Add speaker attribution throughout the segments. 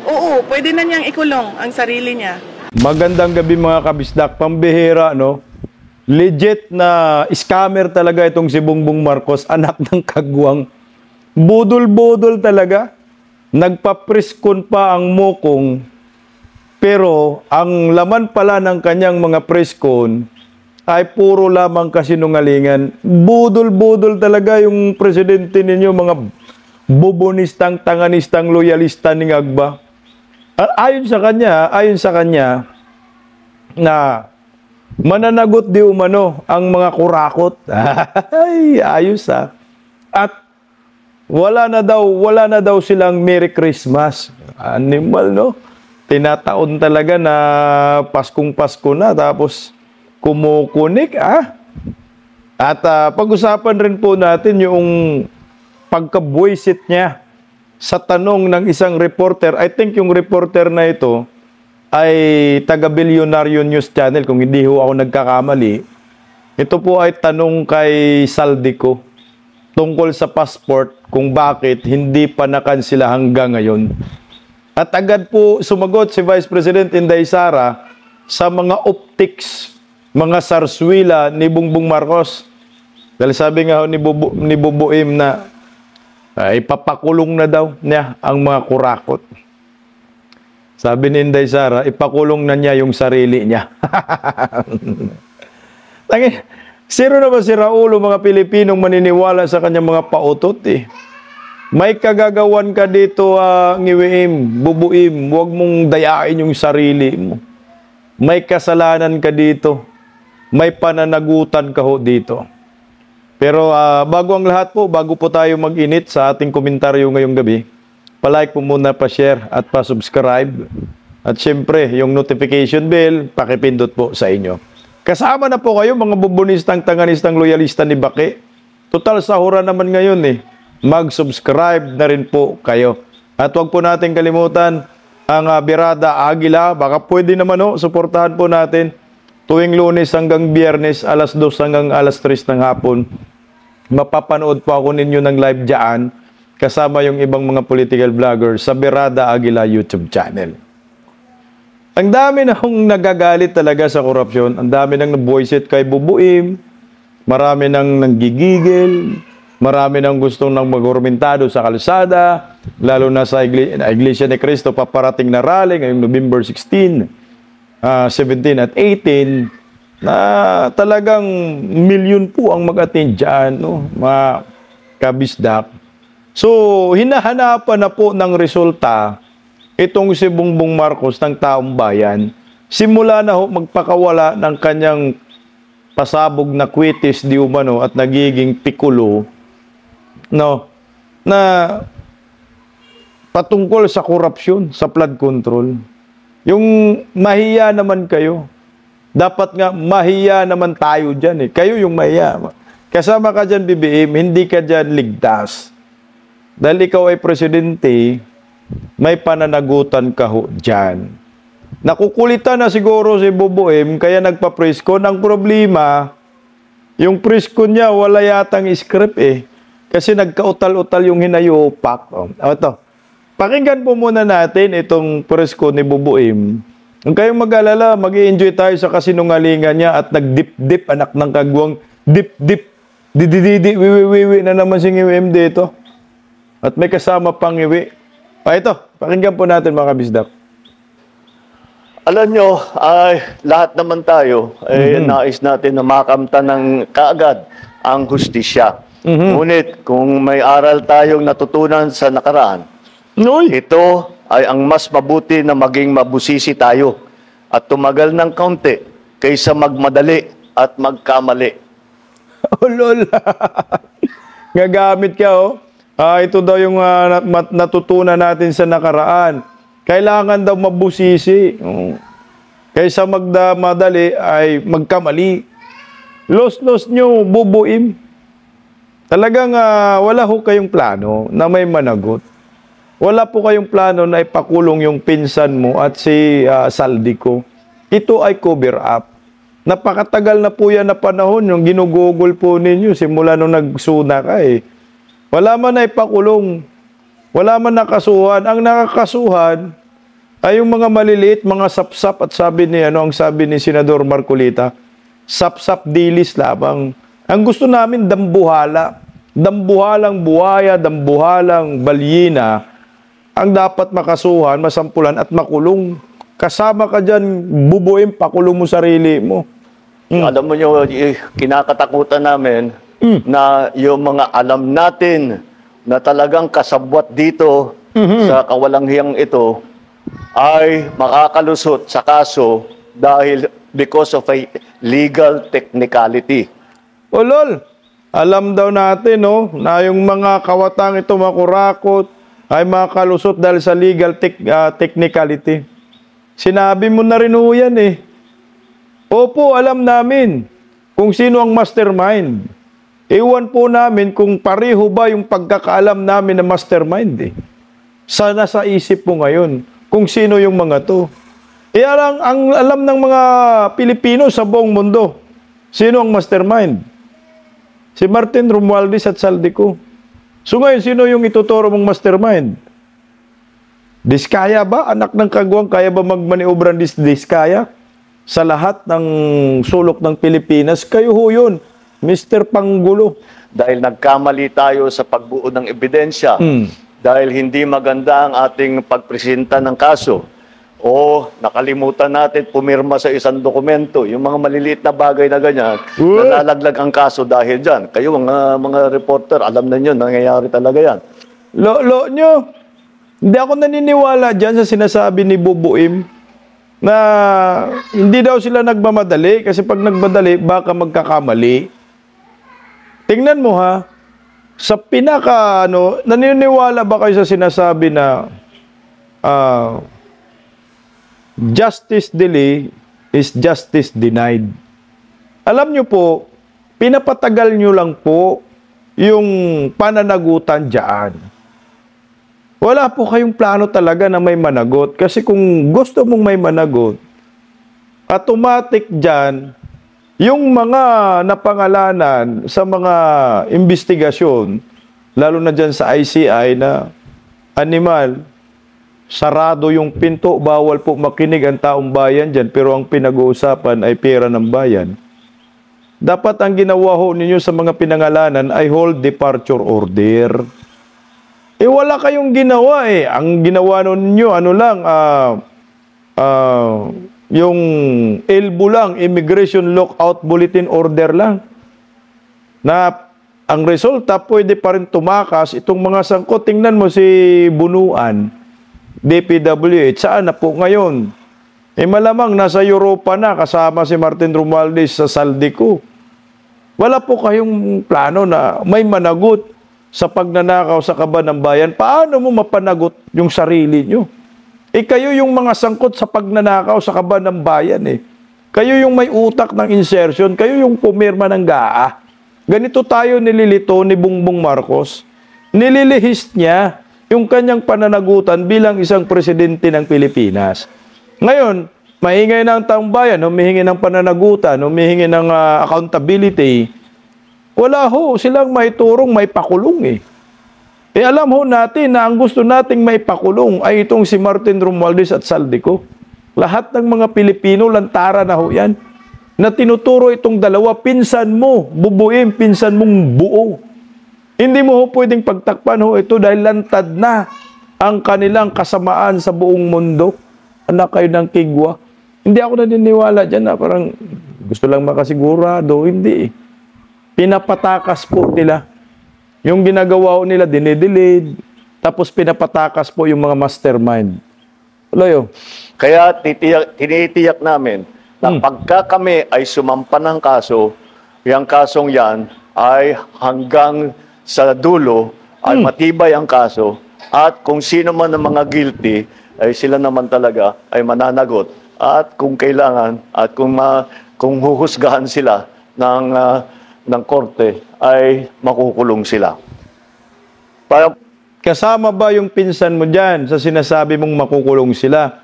Speaker 1: Oo, pwede na niyang ikulong ang sarili niya.
Speaker 2: Magandang gabi mga kabisdak, pambihira, no? Legit na scammer talaga itong si Bongbong Marcos, anak ng kagwang. Budol-budol talaga. Nagpa-preskon pa ang mukong, pero ang laman pala ng kanyang mga preskon ay puro lamang kasinungalingan. Budol-budol talaga yung presidente ninyo, mga bubonistang, tanganistang, loyalista ni Agba. Ayon sa kanya, na mananagot di umano ang mga kurakot. Ay, ayos ah. At wala na daw silang Merry Christmas. Animal, no? Tinataon talaga na Paskong-Pasko na, tapos kumukunik, ah. At pag-usapan rin po natin yung pagka-buwisit niya sa tanong ng isang reporter. I think yung reporter na ito ay taga-Bilyonaryo News Channel, kung hindi ho ako nagkakamali. Ito po ay tanong kay Saldico tungkol sa passport, kung bakit hindi pa nakansila hanggang ngayon. At agad po sumagot si Vice President Inday Sara sa mga optics, mga sarswila ni Bongbong Marcos. Dahil sabi nga ni Bubuim na ipapakulong na daw niya ang mga kurakot. Sabi ni Inday Sara, ipakulong na niya yung sarili niya. Sino na ba si Raulo, mga Pilipinong maniniwala sa kanyang mga pautot eh? May kagagawan ka dito, ngiwiim, bubuim, huwag mong dayain yung sarili mo. May kasalanan ka dito. May pananagutan ka ho dito. Pero bago ang lahat po, bago po tayo mag-init sa ating komentaryo ngayong gabi, palike po muna, pa-share at pa-subscribe. At syempre, yung notification bell, pakipindot po sa inyo. Kasama na po kayo, mga bubunistang, tanganistang, loyalista ni Baki. Total sahura naman ngayon eh. Mag-subscribe na rin po kayo. At huwag po natin kalimutan ang Birada Agila. Baka pwede naman suportahan po natin tuwing Lunes hanggang Biyernes, alas 2 hanggang alas 3 ng hapon. Mapapanood po ako ninyo ng live dyan, kasama yung ibang mga political vloggers sa Birada Agila YouTube channel. Ang dami na hong nagagalit talaga sa korupsyon. Ang dami nang nabuwisit kay Bubuim. Marami nang nanggigigil. Marami nang gustong nang magurmentado sa kalsada. Lalo na sa Iglesia ni Cristo, paparating na rally ngayong November 16, 17 at 18. Na talagang milyon po ang mag-attend dyan, no? Mga kabisdak. So, hinahanapan na po ng resulta itong si Bongbong Marcos ng taong bayan. Simula na magpakawala ng kanyang pasabog na kwitis di umano at nagiging pikulo, no, na patungkol sa korupsyon, sa flood control. Yung mahiya naman kayo. Dapat nga mahiya naman tayo dyan eh. Kayo yung mahiya. Kasama ka dyan, BBM, hindi ka dyan ligtas. Dahil ikaw ay presidente, may pananagutan ka ho dyan. Nakukulitan na siguro si Bubuim, kaya nagpa-preskon. Ang problema, yung preskon niya, wala yatang script eh. Kasi nagkautal-utal yung hinayupak. Ito, pakinggan po muna natin itong preskon ni Bubuim. Kung kayong mag-alala, mag-i-enjoy tayo sa kasinungalingan niya at nag-dip-dip, anak ng kagwang, dip-dip, didididi, wiwi-wiwi na naman si ngiwim dito. At may kasama pang ngiwi. Ito, pakinggan po natin mga kabisdak.
Speaker 3: Alam nyo, ay lahat naman tayo, nais natin na makamta ng kaagad ang hustisya. Ngunit kung may aral tayong natutunan sa nakaraan, ito ay ang mas mabuti na maging mabusisi tayo at tumagal ng kaunti kaysa magmadali at magkamali.
Speaker 2: Oh, lol. Gagamit ka, oh. Ito daw yung natutunan natin sa nakaraan. Kailangan daw mabusisi. Kaysa magmadali ay magkamali. Los-los nyo, Bubuim. Talagang wala ho kayong plano na may managot. Wala po kayong plano na ipakulong yung pinsan mo at si Saldico. Ito ay cover up. Napakatagal na po yan na panahon yung ginugugol po ninyo simula nung nagsuna ka eh. Wala man na ipakulong. Wala man nakasuhan. Ang nakakasuhan, ay yung mga maliliit, mga sapsap at ang sabi ni Senador Marcolita, sapsap dilis lamang. Ang gusto namin dambuhala. Dambuhalang buhaya, dambuhalang balyina ang dapat makasuhan, masampulan at makulong. Kasama ka dyan, bubuin, pakulong mo sarili mo.
Speaker 3: Alam mo nyo, kinakatakutan namin na yung mga alam natin na talagang kasabwat dito sa kawalanghiyang ito ay makakalusot sa kaso dahil because of a legal technicality.
Speaker 2: O lol, alam daw natin na yung mga kawatang ito makurakot ay makalusot dahil sa legal technicality. Sinabi mo na rin yan eh. Opo, alam namin kung sino ang mastermind. Iwan po namin kung pareho ba yung pagkakaalam namin na mastermind eh. Sana sa isip mo ngayon kung sino yung mga to. Ang alam ng mga Pilipino sa buong mundo. Sino ang mastermind? Si Martin Romualdez at Saldico. So ngayon, sino yung ituturo mong mastermind? Diskaya ba? Anak ng kagwang, kaya ba magmaniobra ng Diskaya? Sa lahat ng sulok ng Pilipinas, kayo ho yun, Mr. Panggulo.
Speaker 3: Dahil nagkamali tayo sa pagbuo ng ebidensya, dahil hindi maganda ang ating pagpresenta ng kaso, o nakalimutan natin pumirma sa isang dokumento, yung mga maliliit na bagay na ganyan, nalalaglag ang kaso dahil dyan. Kayo, mga reporter, alam na nyo, nangyayari talaga yan.
Speaker 2: Lo nyo, hindi ako naniniwala dyan sa sinasabi ni Bubuim na hindi daw sila nagmamadali kasi pag nagmadali, baka magkakamali. Tingnan mo ha, sa pinaka, naniniwala ba kayo sa sinasabi na justice delay is justice denied. Alam nyo po, pinapatagal nyo lang po yung pananagutan dyan. Wala po kayong plano talaga na may managot. Kasi kung gusto mong may managot, automatic dyan, yung mga napangalanan sa mga investigasyon, lalo na dyan sa ICI na animal, sarado yung pinto, bawal po makinig ang taong bayan dyan, pero ang pinag-uusapan ay pera ng bayan. Dapat ang ginawa ho ninyo sa mga pinangalanan ay hold departure order. Wala kayong ginawa eh. Ang ginawa ninyo, yung ELBO lang, Immigration Lockout Bulletin Order lang. Na ang resulta, pwede pa rin tumakas itong mga sangkot. Tingnan mo si Bunuan, DPWH, saan na po ngayon? Malamang nasa Europa na kasama si Martin Romualdez sa Saldico. Wala po kayong plano na may managot sa pagnanakaw sa kaban ng bayan. Paano mo mapanagot yung sarili nyo? Kayo yung mga sangkot sa pagnanakaw sa kaban ng bayan eh. Kayo yung may utak ng insertion, kayo yung pumirma ng GAA. Ganito tayo nililito ni Bongbong Marcos. Nililihis niya yung kanyang pananagutan bilang isang presidente ng Pilipinas. Ngayon, maingay na ang taong bayan, humihingi ng pananagutan, humihingi ng accountability. Wala ho silang may turong, may pakulong eh. Alam ho natin na ang gusto nating may pakulong ay itong si Martin Romualdez at Saldico. Lahat ng mga Pilipino, lantara na ho yan. Na tinuturo itong dalawa, pinsan mo, bubuin, pinsan mong buo. Hindi mo ho pwedeng pagtakpan ho ito dahil lantad na ang kanilang kasamaan sa buong mundo. Anak kayo ng kigwa. Hindi ako naniniwala dyan na parang gusto lang makasigurado. Hindi. Pinapatakas po nila. Yung ginagawa nila, dinedelid. Tapos pinapatakas po yung mga mastermind. Loyo.
Speaker 3: Kaya tinitiyak namin na pagka kami ay sumampa ng kaso, yung kasong yan ay hanggang sa dulo ay matibay ang kaso at kung sino man ang mga guilty ay sila naman talaga ay mananagot at kung kailangan at kung huhusgahan sila ng korte ay makukulong sila.
Speaker 2: Kasama ba yung pinsan mo dyan sa sinasabi mong makukulong sila?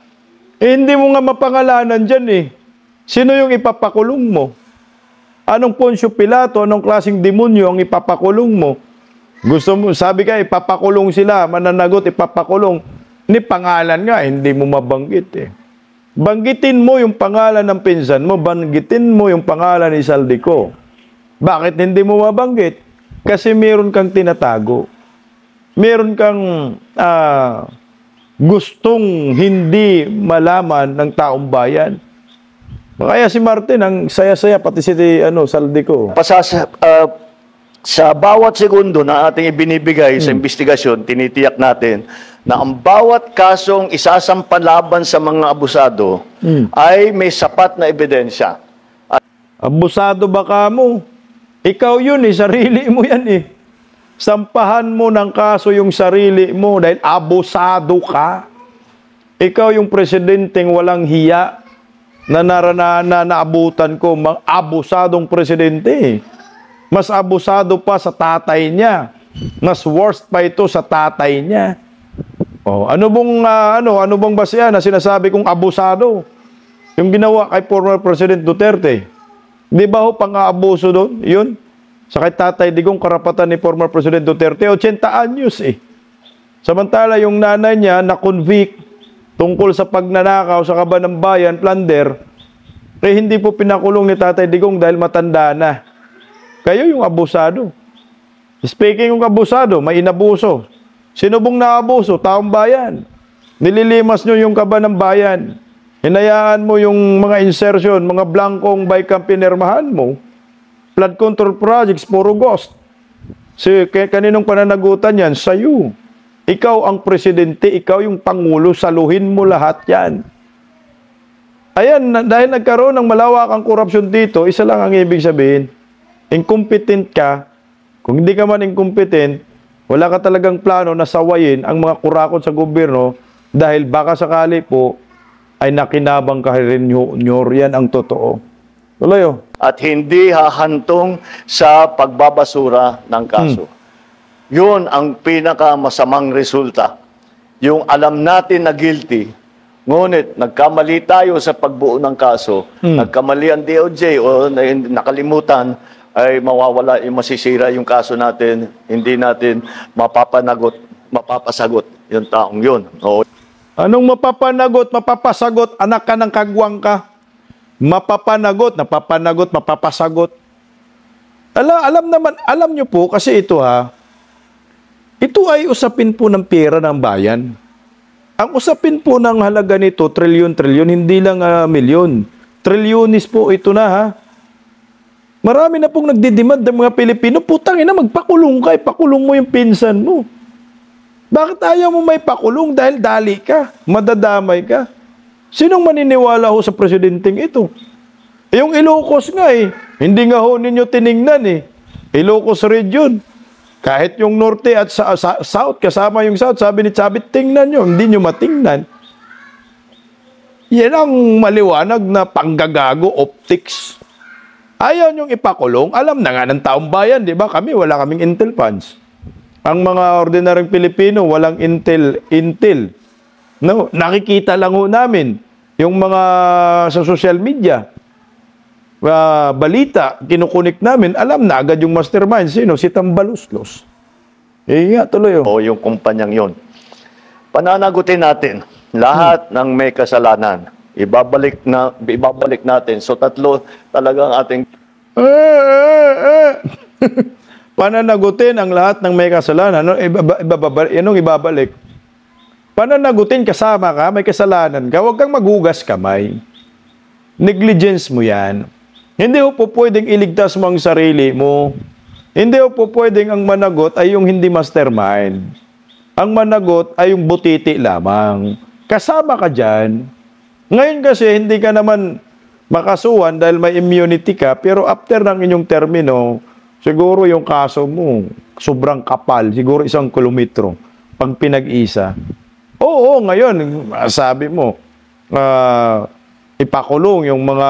Speaker 2: Hindi mo nga mapangalanan dyan eh. Sino yung ipapakulong mo? Anong Poncio Pilato, anong klaseng demonyo ang ipapakulong mo? Gusto mo, sabi ka, ipapakulong sila, mananagot, ipapakulong. Ni pangalan nga, hindi mo mabanggit eh. Banggitin mo yung pangalan ng pinsan mo, banggitin mo yung pangalan ni Saldico. Bakit hindi mo mabanggit? Kasi meron kang tinatago. Meron kang gustong hindi malaman ng taong bayan. Kaya si Martin, ang saya-saya, pati si Saldico.
Speaker 3: Sa bawat segundo na ating ibinibigay sa investigasyon, tinitiyak natin na ang bawat kasong isasampalaban sa mga abusado ay may sapat na ebidensya.
Speaker 2: Abusado ba ka mo? Ikaw yun eh, sarili mo yan eh. Sampahan mo ng kaso yung sarili mo dahil abusado ka. Ikaw yung presidenteng walang hiya na naabutan ko, mga abusadong presidente. Mas abusado pa sa tatay niya. Mas worst pa ito sa tatay niya. Oh, ano bang basihan na sinasabi kong abusado? Yung ginawa kay former President Duterte. Di ba ho pang-aabuso doon? Yun. Sa kay Tatay Digong, karapatan ni former President Duterte, 80 anyos eh. Samantala yung nanay niya na-convict tungkol sa pagnanakaw sa Kaban ng Bayan, plunder, eh hindi po pinakulong ni Tatay Digong dahil matanda na. Kayo yung abusado. Speaking ng abusado, may inabuso. Sino bang naabuso? Taong bayan. Nililimas nyo yung Kaban ng Bayan. Hinayaan mo yung mga insertion, mga blankong bikang pinirmahan mo. Flood control projects, puro ghost. Kaninong pananagutan yan? Sa'yo. Ikaw ang presidente, ikaw yung pangulo, saluhin mo lahat yan. Ayan, dahil nagkaroon ng malawakang korupsyon dito, isa lang ang ibig sabihin, incompetent ka. Kung hindi ka man incompetent, wala ka talagang plano na sawayin ang mga kurakot sa gobyerno dahil baka sakali po ay nakinabang ka rin nyo. Yan ang totoo. Tuloy oh.
Speaker 3: At hindi hahantong sa pagbabasura ng kaso. Yun ang pinakamasamang resulta. Yung alam natin na guilty, ngunit nagkamali tayo sa pagbuo ng kaso, nagkamali ang DOJ o nakalimutan, ay mawawala, masisira yung kaso natin, hindi natin mapapasagot yung taong yun. O,
Speaker 2: anong mapapasagot, anak ka ng kagwang ka? Mapapasagot. Alam nyo po, kasi ito ito ay usapin po ng pera ng bayan. Ang usapin po ng halaga nito, trilyon, hindi lang milyon. Trilyonis po ito na Marami na pong nagdidemand ng mga Pilipino, putang ina, magpakulong ka, pakulong mo yung pinsan mo. Bakit ayaw mo may pakulong? Dahil dali ka, madadamay ka. Sinong maniniwala ho sa presidenteng ito? Yung Ilocos nga hindi nga ho ninyo tiningnan Ilocos region. Kahit yung Norte at South, kasama yung South, sabi ni Chavit, tingnan nyo, hindi nyo matingnan. Yan ang maliwanag na panggagago optics. Ayaw niyong ipakulong, alam na nga ng taong bayan, di ba? Wala kaming intel funds. Ang mga ordinaryong Pilipino, walang intel. No, nakikita lang ho namin yung mga sa social media, balita, kinukunik namin, alam na agad yung mastermind. Sino? Si Tambaluslos. Tuloy oh.
Speaker 3: O yung kumpanyang yon. Pananagutin natin lahat ng may kasalanan. Ibabalik natin. So tatlo talagang ating
Speaker 2: pananagutin ang lahat ng may kasalanan. Anong ibabalik? Pananagutin, kasama ka, may kasalanan ka, huwag kang maghugas kamay. Negligence mo yan. Hindi mo po pwedeng iligtas mo ang sarili mo. Hindi mo po pwedeng ang managot ay yung hindi mastermind. Ang managot ay yung butiti lamang. Kasama ka dyan. Ngayon kasi hindi ka naman makasuhan dahil may immunity ka, pero after ng inyong termino, siguro yung kaso mo sobrang kapal, siguro 1 kilometro pag pinag-isa. Oo, ngayon, sabi mo, ipakulong yung mga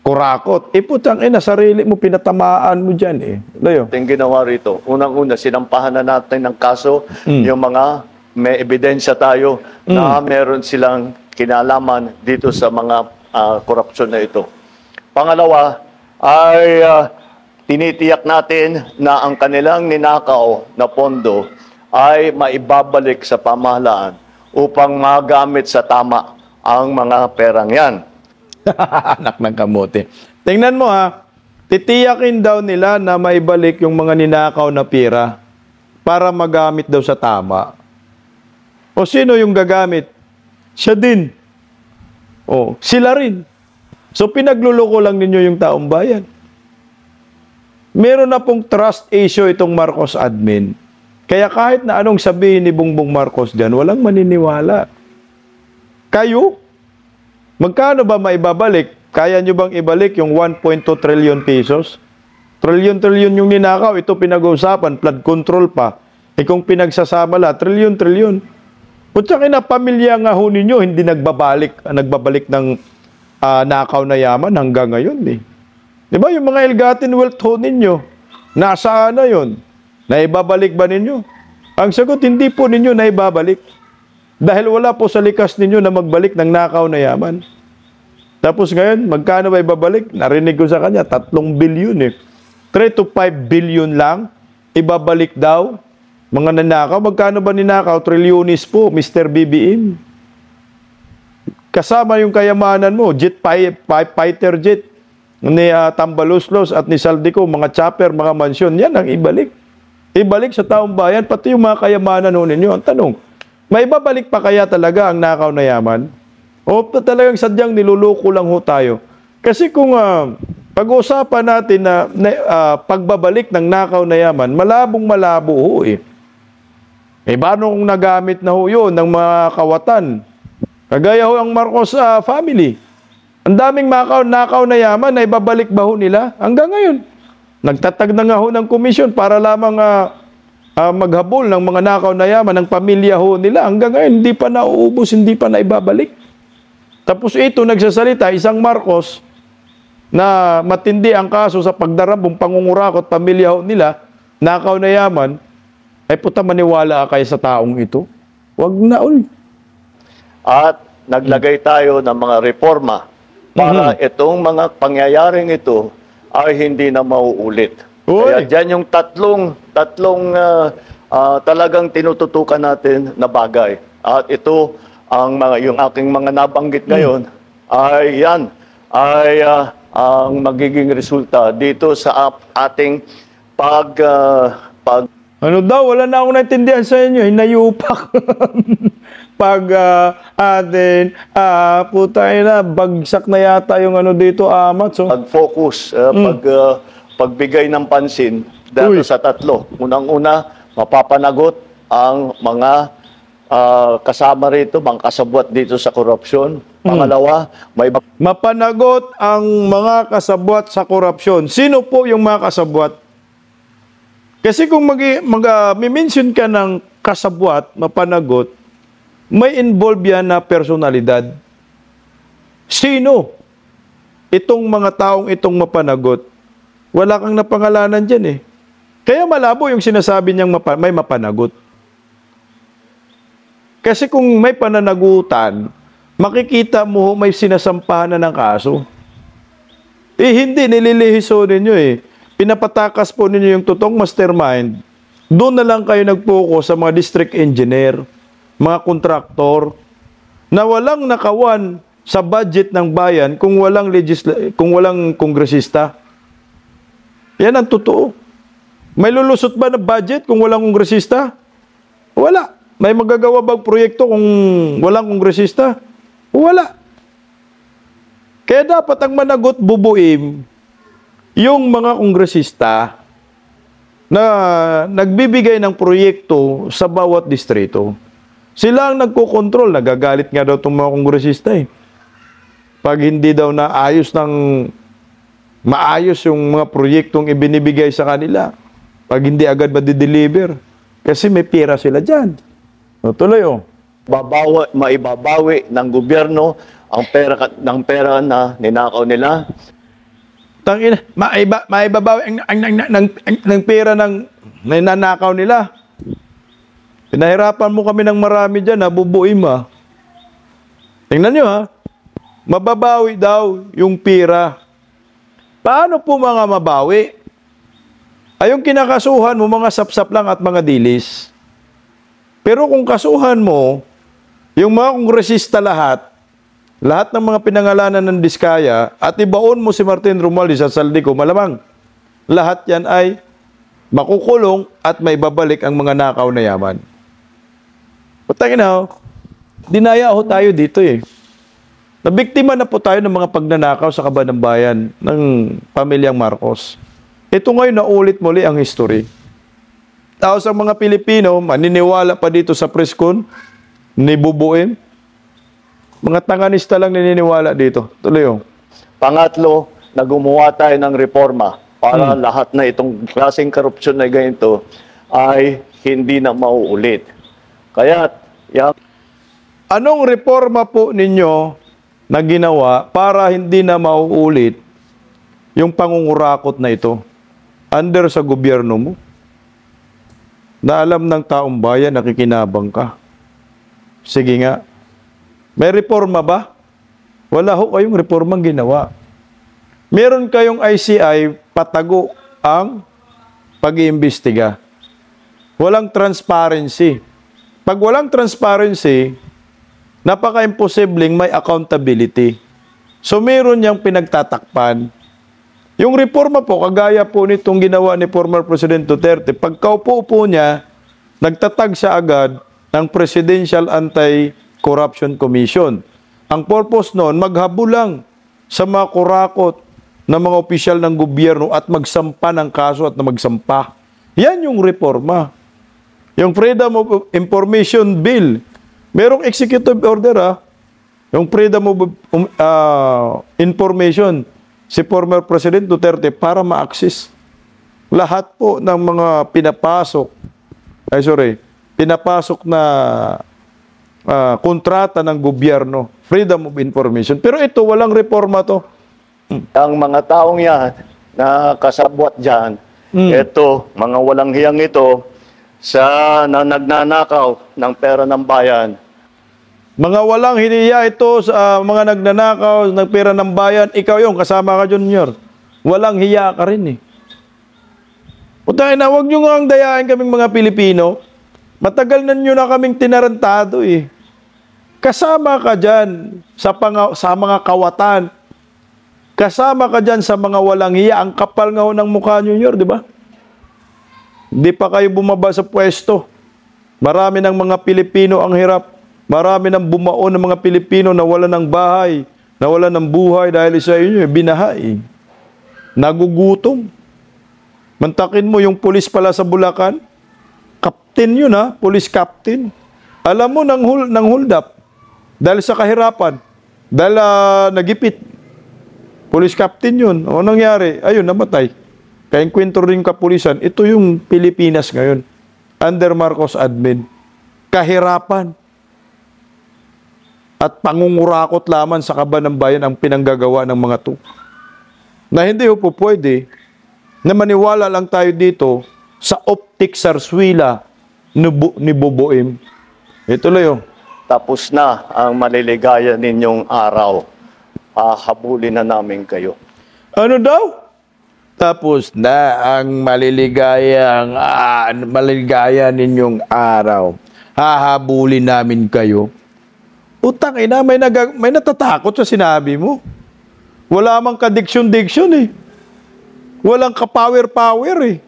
Speaker 2: kurakot. Putang ina, sarili mo, pinatamaan mo dyan Layo.
Speaker 3: Yung ginawa rito, unang-una, sinampahan na natin ng kaso, yung mga may ebidensya tayo na meron silang kinalaman dito sa mga korupsyon na ito. Pangalawa ay tinitiyak natin na ang kanilang ninakaw na pondo ay maibabalik sa pamahalaan upang magamit sa tama ang mga perang yan.
Speaker 2: Anak ng kamote. Tingnan mo ha, titiyakin daw nila na maibalik yung mga ninakaw na pira para magamit daw sa tama. O sino yung gagamit? Siya din. O, sila rin. So pinagluloko lang ninyo yung taong bayan. Meron na pong trust issue itong Marcos admin. Kaya kahit na anong sabihin ni Bongbong Marcos dyan, walang maniniwala. Kayo? Magkano ba maibabalik? Kaya nyo bang ibalik yung 1.2 trillion pesos? Trillion yung ninakaw, ito pinag-uusapan, flood control pa. E kung pinagsasama la, trillion. Putsakin na pamilya nga ho ninyo, hindi nagbabalik ng nakaw na yaman hanggang ngayon eh. Di ba yung mga ill-gotten wealth ho ninyo, nasaan na yun? Naibabalik ba ninyo? Ang sagot, hindi po ninyo naibabalik. Dahil wala po sa likas ninyo na magbalik ng nakaw na yaman. Tapos ngayon, magkano ba ibabalik? Narinig ko sa kanya, 3 billion eh. 3 to 5 billion lang, ibabalik daw. Mga nanakaw, magkano ba ninakaw? Trilyonis po, Mr. BBM. Kasama yung kayamanan mo, fighter jet, ni Tambaluslos at ni Saldico, mga chopper, mga mansyon, yan ang ibalik. Ibalik sa taong bayan, pati yung mga kayamanan ho ninyo. Ang tanong, may babalik pa kaya talaga ang nakaw na yaman? O talagang sadyang niluloko lang ho tayo? Kasi kung pag-uusapan natin na pagbabalik ng nakaw na yaman, malabong-malabo ho eh. Eh, paano kung nagamit na ho yun ng mga kawatan? Kagaya ho ang Marcos family. Ang daming nakaw na yaman na ibabalik ba ho nila? Hanggang ngayon. Nagtatag na nga ho ng komisyon para lamang maghabol ng mga nakaw na yaman ng pamilya ho nila. Hanggang ngayon, hindi pa nauubos, hindi pa naibabalik. Tapos ito, nagsasalita, isang Marcos na matindi ang kaso sa pagdarabong pangungurakot pamilya ho nila, nakaw na yaman, ay puta maniwala kayo sa taong ito. Huwag na ulit.
Speaker 3: At naglagay tayo ng mga reforma para itong mga pangyayaring ito ay hindi na mauulit.
Speaker 2: Uy.
Speaker 3: Kaya dyan yung tatlong talagang tinututukan natin na bagay. At ito, yung aking mga nabanggit ngayon, ay yan, ay ang magiging resulta dito sa ating
Speaker 2: Ano daw, wala na akong naintindihan sa inyo, hinayupak. Pag putay na, bagsak na yata yung ano dito, amat. So.
Speaker 3: pag-focus, pagbigay ng pansin dahil sa tatlo. Unang-una, mapapanagot ang mga kasama rito, mga kasabwat dito sa korupsyon. Pangalawa,
Speaker 2: Mapanagot ang mga kasabwat sa korupsyon. Sino po yung mga kasabwat? Kasi kung may-mention ka ng kasabwat, mapanagot, may involve yan na personalidad. Sino? Itong mga taong itong mapanagot. Wala kang napangalanan dyan eh. Kaya malabo yung sinasabi niyang may mapanagot. Kasi kung may pananagutan, makikita mo may sinasampahan na ng kaso. Eh hindi, nililihiso ninyo eh. Pinapatakas po ninyo yung totoong mastermind. Doon na lang kayo nag-focus sa mga district engineer, mga kontraktor, na walang nakawan sa budget ng bayan kung walang kongresista. Yan ang totoo. May lulusot ba na budget kung walang kongresista? Wala. May magagawa bang proyekto kung walang kongresista? Wala. Kaya dapat ang managot bubuim yung mga kongresista na nagbibigay ng proyekto sa bawat distrito. Sila ang nagkokontrol. Nagagalit nga daw itong mga kongresista eh. Pag hindi daw maayos yung mga proyektong ibinibigay sa kanila. Pag hindi agad ma-deliver. Kasi may pera sila dyan. O, tuloy o.
Speaker 3: Maibabawi ng gobyerno ang pera na ninakaw nila.
Speaker 2: Tangina, maibabawi ng pera ng nanakaw nila. Pinahirapan mo kami ng marami dyan, bubuim ha. Tingnan nyo ha. Mababawi daw yung pera. Paano po mga mabawi? Ay yung kinakasuhan mo, mga sapsap lang at mga dilis. Pero kung kasuhan mo, yung mga kongresista lahat ng mga pinangalanan ng Diskaya, at ibaon mo si Martin Romualdez sa Saldico, malamang lahat yan ay makukulong at may babalik ang mga nakaw na yaman. Putangin na, dinaya ho tayo dito eh. Nabiktima na po tayo ng mga pagnanakaw sa kaban ng bayan ng pamilyang Marcos. Ito ngayon naulit muli ang history. Tapos ang mga Pilipino, maniniwala pa dito sa preskon, ni Bubuin. Mga tanganista lang naniniwala dito. Tuloy yung.
Speaker 3: Pangatlo, na gumawa tayo ng reforma para lahat na itong klaseng korupsyon na ganito ay hindi na mauulit. Kaya,
Speaker 2: anong reforma po ninyo na ginawa para hindi na mauulit yung pangungurakot na ito under sa gobyerno mo? Na alam ng taong bayan, nakikinabang ka. Sige nga. May reforma ba? Wala ho kayong reformang ginawa. Meron kayong ICI, patago ang pag-iimbestiga. Walang transparency. Pag walang transparency, napaka-imposibleng may accountability. So meron niyang pinagtatakpan. Yung reforma po, kagaya po nitong ginawa ni former President Duterte, pagkaupo po niya, nagtatag siya agad ng Presidential Anti-Corruption Commission. Ang purpose noon, maghabol lang sa mga kurakot ng mga opisyal ng gobyerno at magsampa ng kaso at na magsampa. Yan yung reforma. Yung Freedom of Information Bill, merong executive order yung Freedom of Information, si former President Duterte para ma-access lahat po ng mga pinapasok na kontrata ng gobyerno, Freedom of Information. Pero ito, walang reforma to.
Speaker 3: ang mga taong yan na kasabwat dyan, ito, mga walang hiyang ito, na nagnanakaw ng pera ng bayan.
Speaker 2: Mga walang hiniya ito sa mga nagnanakaw ng pera ng bayan, ikaw yung kasama ka, Junior. Walang hiya ka rin eh. Putay na, huwag nyo nga ang dayain kaming mga Pilipino. Matagal na nyo na kaming tinarantado eh. Kasama ka dyan sa mga kawatan. Kasama ka dyan sa mga walang hiya. Ang kapal nga ho ng mukha, Junior, di ba? Di pa kayo bumaba sa pwesto. Marami ng mga Pilipino ang hirap. Marami ng bumao ng mga Pilipino na wala ng bahay, na wala ng buhay dahil sa inyo, binahay. Nagugutom. Mantakin mo yung pulis pala sa Bulacan, captain yun police captain. Alam mo, nang hold up, dahil sa kahirapan, dahil nagipit. Police captain yun. O nangyari? Ayun, namatay. Kaya kwento rin kapulisan, ito yung Pilipinas ngayon. Under Marcos admin. Kahirapan. At pangungurakot lamang sa kaban ng bayan ang pinanggagawa ng mga to. Na hindi po pwede na maniwala lang tayo dito sa optic sarswila ni Bubuim. Ito lang yung.
Speaker 3: Tapos na ang maliligaya ninyong araw. Hahabulin na namin kayo.
Speaker 2: Ano daw? Tapos na ang maligaya ninyong araw. Hahabulin namin kayo. Utang ina, may natatakot sa sinabi mo. Wala mang ka-diction-diction eh. Walang ka-power-power eh.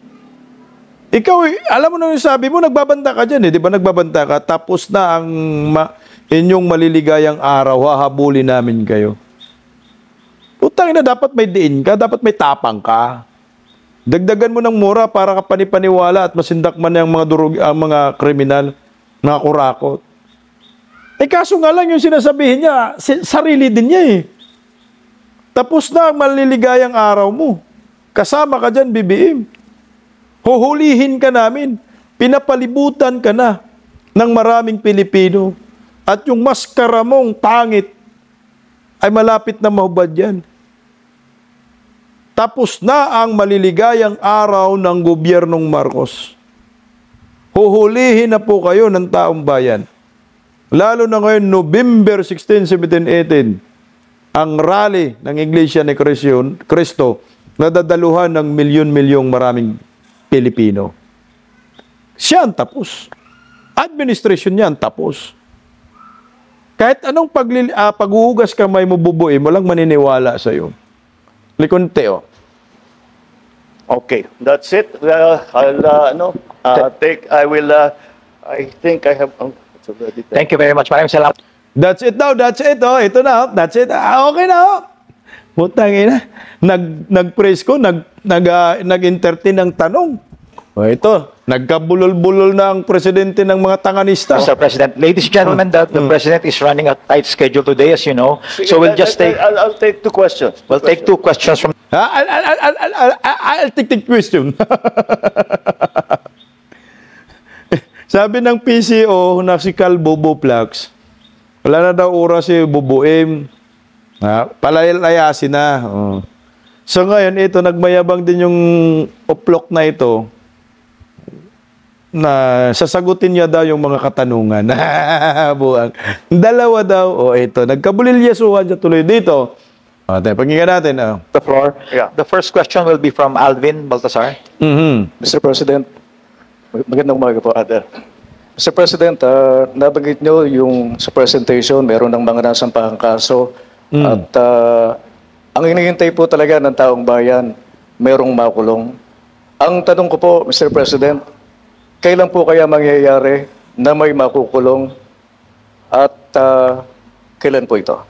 Speaker 2: Ikaw alam mo na yung sabi mo, nagbabanta ka dyan eh. Di ba nagbabanta ka? Tapos na ang inyong maliligayang araw, hahabulin namin kayo. Utang ina, dapat may diin ka, dapat may tapang ka. Dagdagan mo ng mura para ka panipaniwala at masindak man ang mga kriminal, mga kurakot. Kaso nga lang yung sinasabihin niya, sarili din niya eh. Tapos na ang maliligayang araw mo. Kasama ka dyan, BBM. Huhulihin ka namin. Pinapalibutan ka na ng maraming Pilipino. At yung maskara mong pangit ay malapit na mahubad yan. Tapos na ang maliligayang araw ng gobyernong Marcos. Huhulihin na po kayo ng taong bayan. Lalo na ngayon, November 16, 17, 18, ang rally ng Iglesia ni Cristo na dadaluhan ng milyon-milyong maraming Pilipino. Siya ang tapos. Administration yan, tapos. Kahit anong paghuhugas kamay mo bubuin, walang maniniwala sa'yo. Likonte, oh.
Speaker 3: Okay, that's it. I think I have, it's already there.
Speaker 4: Thank you very much. Maraming salamat.
Speaker 2: That's it now, that's it, oh. Ito na, oh. That's it. Okay na, oh. Putang ina. Nag-praise ko, nag-entertain ng tanong. O ito, nagkabulol-bulol na ang presidente ng mga tanganista.
Speaker 4: Mr. President, ladies and gentlemen, the President is running a tight schedule today, as you know. So we'll just take...
Speaker 3: I'll take 2 questions.
Speaker 4: We'll take 2 questions from...
Speaker 2: I'll take the question. Sabi ng PCO na si Calvo Buplax, wala na daw oras si Bubuim. Palalayasin na. Oh. So ngayon, ito, nagmayabang din yung uplok na ito na sasagutin niya daw yung mga katanungan. Buang. Dalawa daw. O ito, nagkabulilyasuhan siya tuloy dito. O, pakinggan natin.
Speaker 4: The floor.
Speaker 3: Yeah.
Speaker 4: The first question will be from Alvin Baltasar.
Speaker 5: Mr. President, magandang umaga po, Father. Mr. President, nabanggit nyo yung sa presentation, meron ng mga nasampahang kaso at ang hinihintay po talaga ng taong bayan, merong makulong. Ang tanong ko po, Mr. President, kailan po kaya mangyayari na may makukulong at kailan po ito?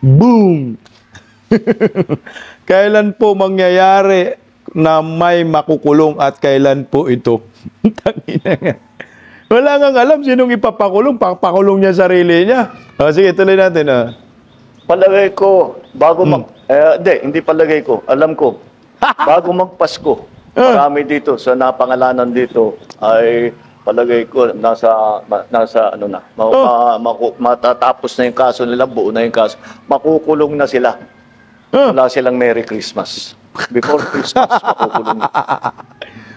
Speaker 2: Boom! Kailan po mangyayari na may makukulong at kailan po ito? Tangina nga. Wala ngang alam sinong ipapakulong. Papakulong niya sarili niya. O, sige, tuloy natin.
Speaker 3: Palagay ko, bago hindi palagay ko, alam ko, bago magpasko, marami dito sa napangalanan dito ay palagay ko nasa matatapos na yung kaso nila, buo na yung kaso, makukulong na sila. Wala silang Merry Christmas. Before Christmas, makukulong na.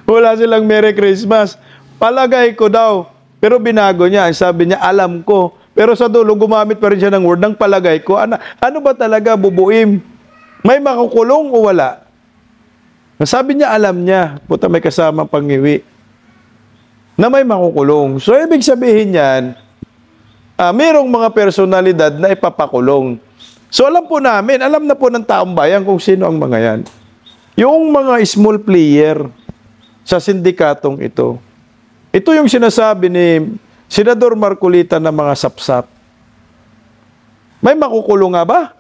Speaker 2: Wala silang Merry Christmas. Palagay ko daw. Pero binago niya. Sabi niya, alam ko. Pero sa dulo, gumamit pa rin siya ng word ng palagay ko. Ano ba talaga, Bubuim? May makukulong o wala? Sabi niya, alam niya. Puta, may kasama pangiwi. Na may makukulong. So, ibig sabihin yan, mayroong mga personalidad na ipapakulong. So, alam po namin, alam na po ng taong bayan kung sino ang mga yan. Yung mga small player sa sindikatong ito. Ito yung sinasabi ni Senador Marcolita na mga sapsap. May makukulong nga ba?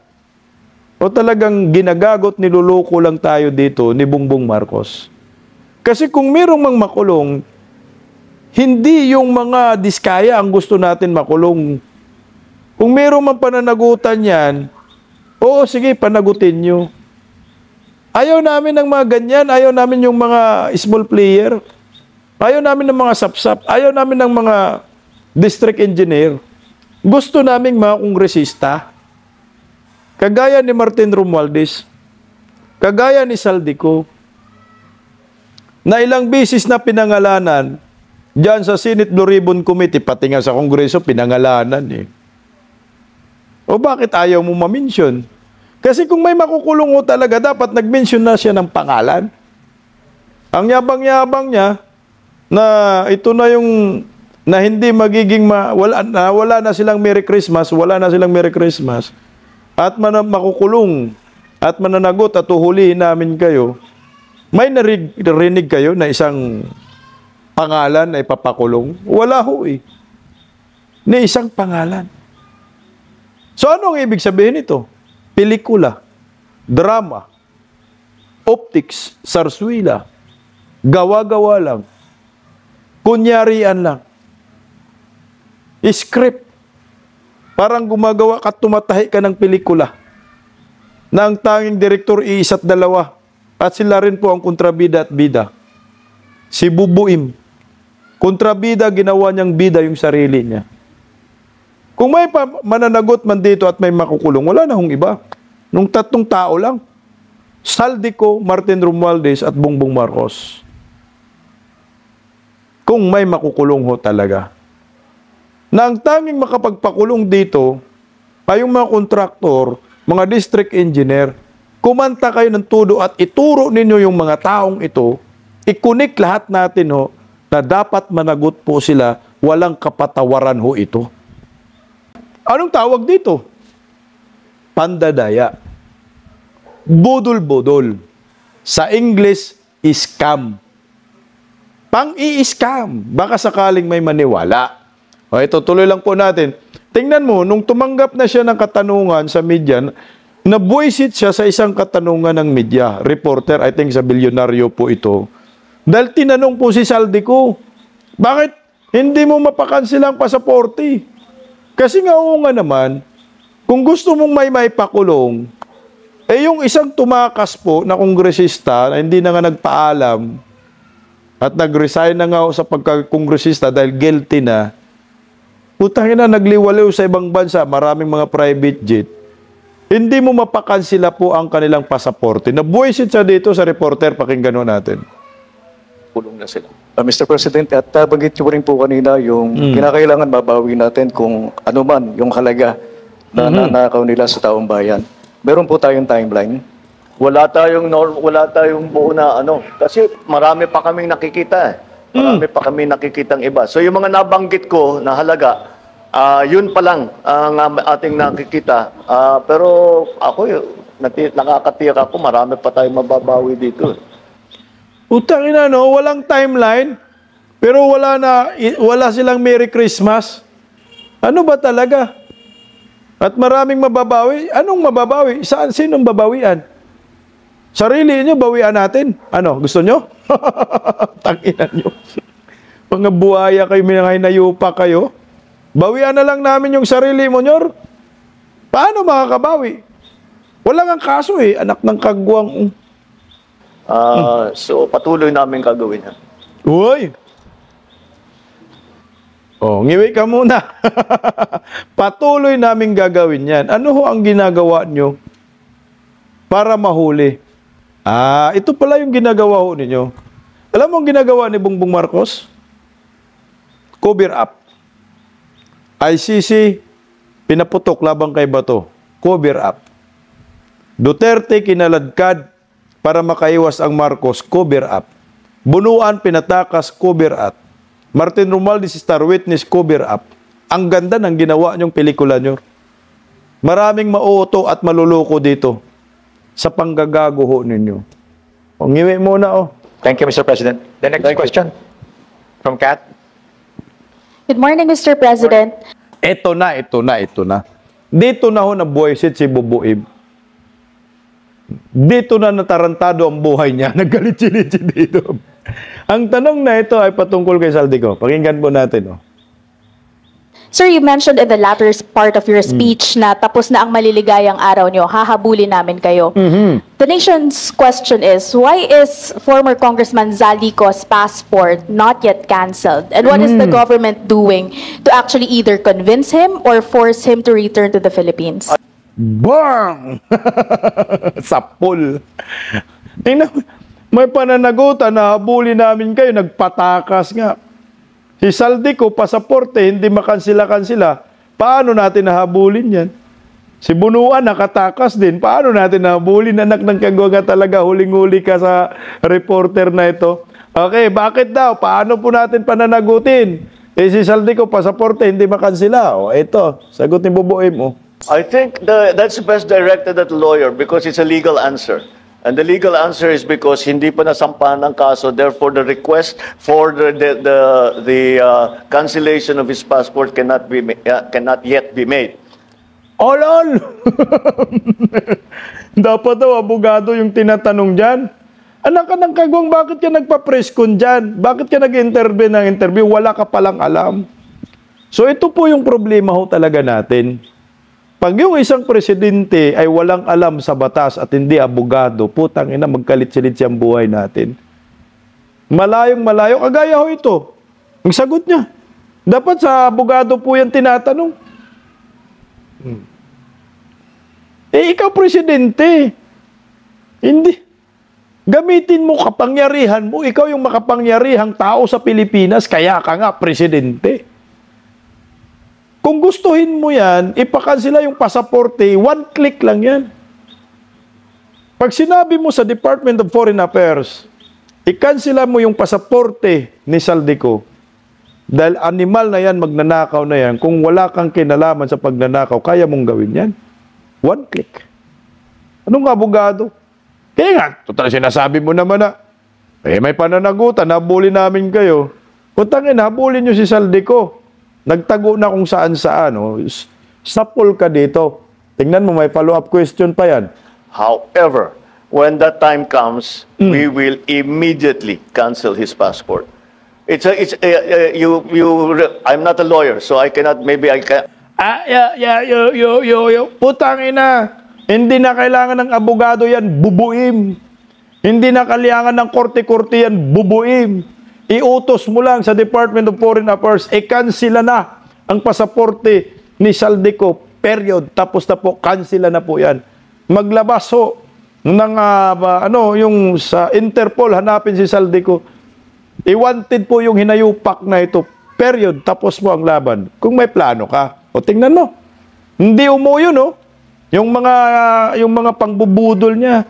Speaker 2: O talagang ginagagot, niluloko lang tayo dito ni Bongbong Marcos? Kasi kung mayroong mang makulong, hindi yung mga diskaya ang gusto natin makulong. Kung mayroong mang pananagutan yan, oo, sige, panagutin nyo. Ayaw namin ng mga ganyan, ayaw namin yung mga small player, ayaw namin ng mga sapsap, ayaw namin ng mga district engineer. Gusto namin mga kongresista, kagaya ni Martin Romualdez, kagaya ni Saldico, na ilang bisis na pinangalanan diyan sa Senate Blue Ribbon Committee, pati nga sa Kongreso, pinangalanan eh. O bakit ayaw mo ma-mention? Kasi kung may makukulong mo talaga, dapat nag-mention na siya ng pangalan. Ang yabang-yabang niya, na ito na yung, na hindi magiging, wala na silang Merry Christmas, wala na silang Merry Christmas, at makukulong, at mananagot, at uhulihin namin kayo, may narinig kayo na isang pangalan na ipapakulong? Wala ho eh. Ni isang pangalan. So ano ang ibig sabihin nito? Pelikula, drama, optics, sarswila, gawa-gawa lang, kunyarian lang, script, parang gumagawa ka, tumatahi ka ng pelikula na ang tanging direktor iisa't dalawa at sila rin po ang kontrabida at bida. Si Bubuim, kontrabida, ginawa niyang bida yung sarili niya. Kung may mananagot man dito at may makukulong, wala na hong iba. Nung 3 tao lang. Saldico, Martin Romualdez at Bongbong Marcos. Kung may makukulong ho talaga. Na ang tanging makapagpakulong dito ay yung mga kontraktor, mga district engineer, kumanta kayo ng tudo at ituro ninyo yung mga taong ito I-connect lahat natin ho na dapat managot po sila, walang kapatawaran ho ito. Anong tawag dito? Pandadaya. Budol-budol. Sa English, scam. Pang-i-scam. Baka sakaling may maniwala. O ito, tuloy lang po natin. Tingnan mo, nung tumanggap na siya ng katanungan sa media, nabuisit siya sa isang katanungan ng media. Reporter, I think sa bilyonaryo po ito. Dahil tinanong po si Saldico, bakit hindi mo mapakansil ang pasaporte? Kasi nga oo nga naman, kung gusto mong may maipakulong, eh yung isang tumakas po na kongresista na hindi na nga nagpaalam at nag-resign na nga sa pagka-kongresista dahil guilty na, putangin na, nagliwaliw sa ibang bansa, maraming mga private jet, hindi mo mapakansila po ang kanilang pasaporte. Nabuisit siya dito sa reporter, pakinggan natin.
Speaker 3: Kulong na sila.
Speaker 5: Mr. President, at banggit niyo rin po kanina yung kinakailangan mabawi natin kung ano man yung halaga na nanakaw nila sa taong bayan. Meron po tayong timeline.
Speaker 3: Wala tayong buo na ano. Kasi marami pa kaming nakikita. Marami pa kaming nakikitang iba. So yung mga nabanggit ko na halaga, yun pa lang ang ating nakikita. Pero ako, nakakatiyak ako, marami pa tayong mababawi dito.
Speaker 2: Utangin na, no? Walang timeline, pero wala silang Merry Christmas. Ano ba talaga? At maraming mababawi. Anong mababawi? Sinong babawian? Sarili nyo, bawian natin. Ano, gusto nyo? Tanginan nyo. Mga buhaya kayo, mga hinayupa kayo. Bawian na lang namin yung sarili mo, nyor. Paano makakabawi? Wala nga kaso eh, anak ng kagwang.
Speaker 3: So patuloy namin gagawin yan.
Speaker 2: Uy! Oh, ngiwi ka muna. Patuloy namin gagawin yan. Ano ho ang ginagawa nyo para mahuli? Ito pala yung ginagawa ho ninyo. Alam mo ang ginagawa ni Bongbong Marcos? Cover up. ICC, pinaputok labang kay Bato. Cover up. Duterte, kinaladkad para makaiwas ang Marcos, cover up. Bunuan, pinatakas, cover up. Martin Romualdez, star witness, cover up. Ang ganda ng ginawa niyong pelikula niyo. Maraming mauuto at maluloko dito sa panggagago ho ninyo. O, ngiwi muna, oh.
Speaker 4: Thank you, Mr. President. The next question from Kat.
Speaker 6: Good morning, Mr. President.
Speaker 2: Ito na. Dito na ho nabuwisit si Bubuib. Dito na natarantado ang buhay niya. Naggalit-silitsi dito. Ang tanong na ito ay patungkol kay Saldico. Pakinggan po natin. Oh.
Speaker 6: Sir, you mentioned in the latter part of your speech na tapos na ang maliligayang araw nyo, hahabulin namin kayo. The nation's question is, why is former Congressman Zaldico's passport not yet canceled? And what is the government doing to actually either convince him or force him to return to the Philippines?
Speaker 2: Bang! Sapul. Tingnan, may pananagutan na habulin namin kayo, nagpatakas nga. Si Saldico, pasaporte, hindi makansila-kansila. Paano natin nahabulin yan? Si Bunuan, nakatakas din. Paano natin nahabulin? Anak ng kagwaga talaga, huling-huli ka sa reporter na ito. Okay, bakit daw? Paano po natin pananagutin? Si Saldico, pasaporte, hindi makansila. O, ito, sagot ni Bubuim mo.
Speaker 3: I think that's best directed at the lawyer because it's a legal answer. And the legal answer is because hindi pa nasampahan ng kaso, therefore the request for the cancellation of his passport cannot yet be made.
Speaker 2: All. Dapat daw abogado yung tinatanong dyan. Anak ka ng kagwang, bakit ka nagpa-press con dyan? Bakit ka nag-interview ng interview? Wala ka palang alam. So ito po yung problema ho talaga natin. Pag yung isang presidente ay walang alam sa batas at hindi abogado, putang ina, magkalit-silit siyang buhay natin. Malayong-malayo, kagaya ho ito. Ang sagot niya. Dapat sa abogado po yan tinatanong. Ikaw presidente. Hindi. Gamitin mo kapangyarihan mo. Ikaw yung makapangyarihang tao sa Pilipinas, kaya ka nga presidente. Kung gustuhin mo yan, ipakansila yung pasaporte, one click lang yan. Pag sinabi mo sa Department of Foreign Affairs, ikansila mo yung pasaporte ni Saldico dahil animal na yan, magnanakaw na yan. Kung wala kang kinalaman sa pagnanakaw, kaya mong gawin yan. One click. Anong abogado? Kaya nga, total sinasabi mo naman na, may pananagutan, habulin namin kayo. Putangin, habulin nyo si Saldico. Nagtago na kung saan-saan. Oh. Sapol ka dito. Tingnan mo, may follow-up question pa yan.
Speaker 3: However, when that time comes, we will immediately cancel his passport. I'm not a lawyer, so I cannot, maybe I can.
Speaker 2: Putangin na. Hindi na kailangan ng abogado yan, bubuim. Hindi na kailangan ng korte-korte yan, bubuim. Iutos mo lang sa Department of Foreign Affairs, cancela na ang pasaporte ni Saldico, period. Tapos na po, cancela na po yan. Maglabas ho ng yung sa Interpol, hanapin si Saldico. I-wanted po yung hinayupak na ito, period. Tapos mo ang laban. Kung may plano ka, o tingnan mo. Hindi umuyo, no? Yung mga pangbubudol niya,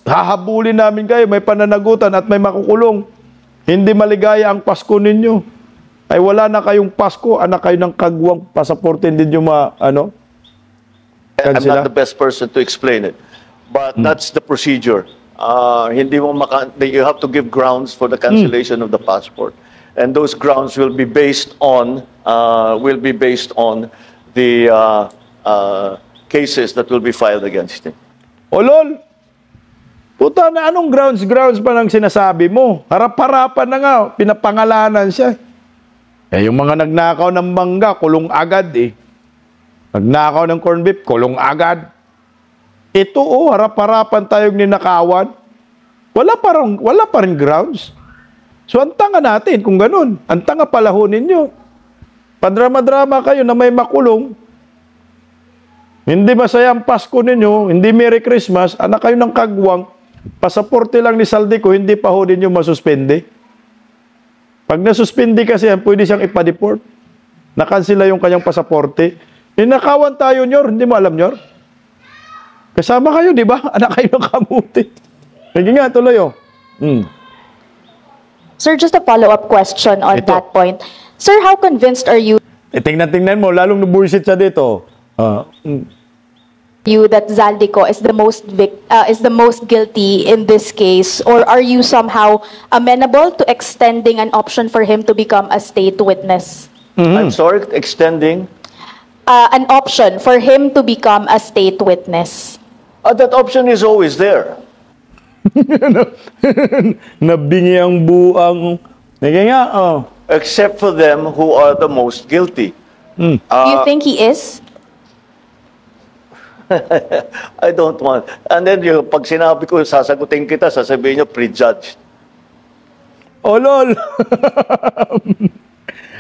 Speaker 2: hahabulin namin kayo, may pananagutan at may makukulong. Hindi maligaya ang Pasko ninyo. Ay wala na kayong Pasko, anak kayo ng kagwang pasaporte, hindi nyo
Speaker 3: I'm not the best person to explain it. But that's the procedure. You have to give grounds for the cancellation of the passport. And those grounds will be based on the cases that will be filed against him.
Speaker 2: O lol, puta na anong grounds pa nang sinasabi mo? Harap-harapan na nga, pinapangalanan siya. Yung mga nagnakaw ng mangga, kulong agad eh. Nagnakaw ng corned beef, kulong agad. Ito harap-harapan tayong ninakawan. Wala pa rin grounds. So ang tanga natin kung ganun. Ang tanga palahon ninyo. Padrama-drama kayo na may makulong. Hindi masaya ang Pasko ninyo, hindi Merry Christmas, anak kayo ng kagwang, pasaporte lang ni Saldico, hindi pa ho ninyo masuspende. Pag nasuspende kasi yan, pwede siyang ipa-deport. Nakansila yung kanyang pasaporte. Ninakawan tayo, Nyor, hindi mo alam, Nyor? Kasama kayo, di ba? Anak kayo ng kamuti. Sige nga, tuloy, oh.
Speaker 6: Sir, just a follow-up question on that point. Sir, how convinced are you
Speaker 2: Tingnan mo, lalong nabuisit siya dito.
Speaker 6: that Zaldico is the most guilty in this case, or are you somehow amenable to extending an option for him to become a state witness?
Speaker 3: I'm sorry, extending?
Speaker 6: An option for him to become a state witness.
Speaker 3: That option is always there.
Speaker 2: Nabingi ang buang. Sige nga,
Speaker 3: Except for them who are the most guilty.
Speaker 6: Do you think he is?
Speaker 3: I don't want. And then pag sinabi ko, sasagutin kita, sasabihin nyo, prejudged.
Speaker 2: Oh, lol.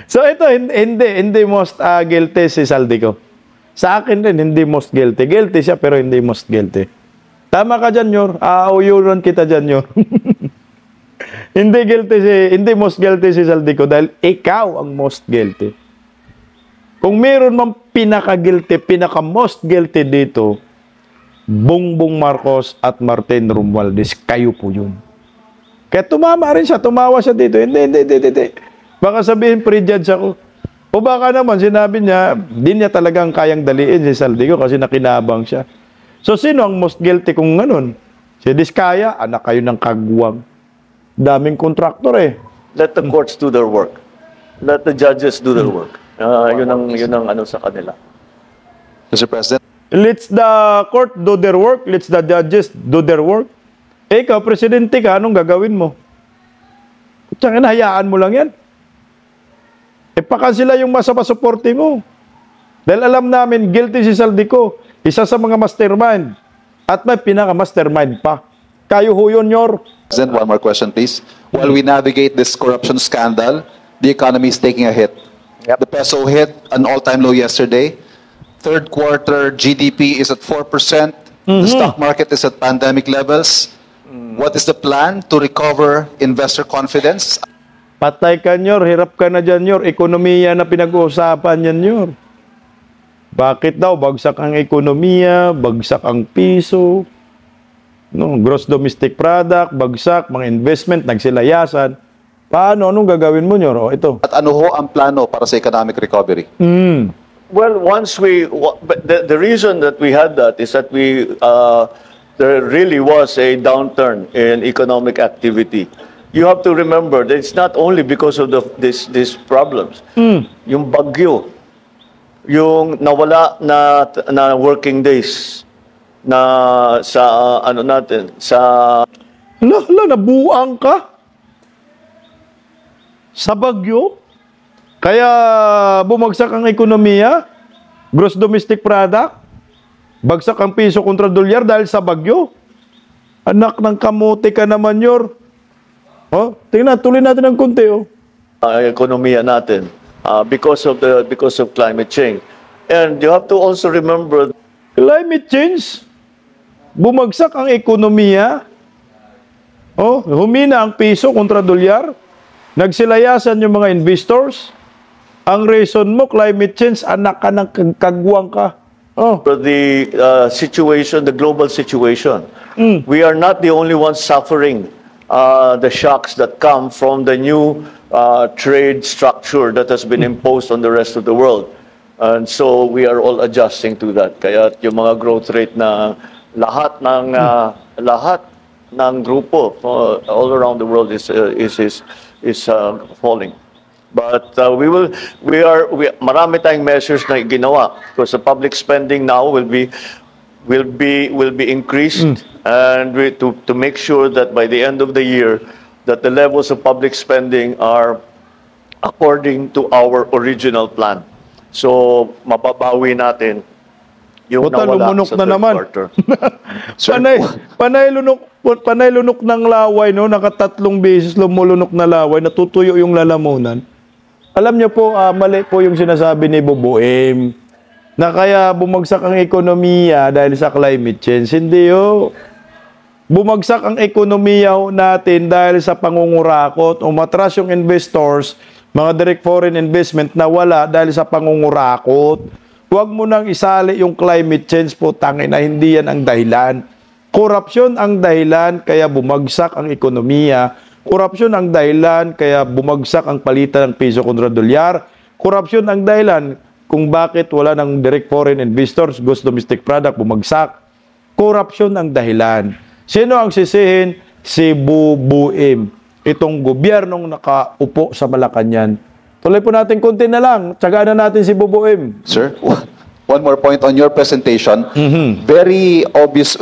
Speaker 2: So ito, hindi most guilty si Saldico. Sa akin din, hindi most guilty. Guilty siya, pero hindi most guilty. Tama ka dyan, Nyor. Auyuron kita dyan, Nyor. Hindi most guilty si Saldico dahil ikaw ang most guilty. Kung meron mang pinaka-guilty, pinaka-most guilty dito, Bongbong Marcos at Martin Romualdez, kayo po yun. Kaya tumawa siya dito. Hindi. Baka sabihin prejudge ako. O baka naman sinabi niya, di niya talagang kayang daliin si Saldico kasi nakinabang siya. So sino ang most guilty kung ganun? Si Diskaya, anak kayo ng kagwang. Daming kontraktor eh.
Speaker 3: Let the courts do their work. Let the judges do their work. Yun ang ano sa kanila.
Speaker 5: Mr. President.
Speaker 2: Let's the court do their work. Let's the judges do their work. Ikaw, presidente ka, anong gagawin mo? Tsaka hayaan mo lang yan. Pakansila yung masapasuporte mo. Dahil alam namin, guilty si Saldico. Isa sa mga mastermind. At may pinaka-mastermind pa. Kayo ho yun, Nyor.
Speaker 7: President, one more question, please. While we navigate this corruption scandal, the economy is taking a hit. The peso hit an all-time low yesterday. Third quarter GDP is at 4%. The stock market is at pandemic levels. What is the plan to recover investor confidence?
Speaker 2: Patay ka, Nyor. Hirap ka na dyan, Nyor. Ekonomiya na pinag-uusapan yan, Nyor. Bakit daw? Bagsak ang ekonomiya, bagsak ang piso. No, gross domestic product, bagsak, mga investment, nagsilayasan. Paano? Anong gagawin mo nyo? Ito.
Speaker 7: At ano ho ang plano para sa economic recovery?
Speaker 3: Well, the reason that we had that is that there really was a downturn in economic activity. You have to remember that it's not only because of these problems. Yung bagyo, yung nawala na working days na sa
Speaker 2: Nabuang ka? Sa bagyo? Kaya bumagsak ang ekonomiya? Gross domestic product? Bagsak ang piso kontra dolyar dahil sa bagyo? Anak ng kamote ka naman, Yor. Oh, tingnan, tuloy natin ng konti, oh.
Speaker 3: ekonomiya natin because of climate change. And you have to also remember
Speaker 2: Climate change? Bumagsak ang ekonomiya? Oh, humina ang piso kontra dolyar? Nagsilayasan yung mga investors? Ang reason mo, climate change, anak ka ng kagwang ka. Oh.
Speaker 3: the situation, the global situation. We are not the only ones suffering the shocks that come from the new trade structure that has been imposed on the rest of the world. And so we are all adjusting to that. Kaya yung mga growth rate na lahat ng grupo all around the world is falling. But marami tayong measures na ginawa because the public spending now will be increased and to make sure that by the end of the year that the levels of public spending are according to our original plan. So mababawi natin yung nawala
Speaker 2: lumunok
Speaker 3: sa
Speaker 2: na
Speaker 3: third
Speaker 2: naman.
Speaker 3: quarter.
Speaker 2: Panay lunok ng laway, no? Nakatatlong beses lumulunok na laway, natutuyo yung lalamunan. Alam niyo po, mali po yung sinasabi ni Bubuim na kaya bumagsak ang ekonomiya dahil sa climate change. Hindi yo. Bumagsak ang ekonomiya natin dahil sa pangungurakot. Umatras yung investors, mga direct foreign investment na wala dahil sa pangungurakot. Huwag mo nang isali yung climate change po, tangin na hindi yan ang dahilan. Korupsyon ang dahilan kaya bumagsak ang ekonomiya. Korupsyon ang dahilan kaya bumagsak ang palitan ng piso kontra dolyar. Korupsyon ang dahilan kung bakit wala ng direct foreign investors, gross domestic product bumagsak. Korupsyon ang dahilan. Sino ang sisihin? Si Bubuim. Itong gobyernong nakaupo sa Malacanang. Tuloy po natin konti na lang. Tsagaan na natin si Bubuim.
Speaker 7: Sir, one more point on your presentation. Very obvious,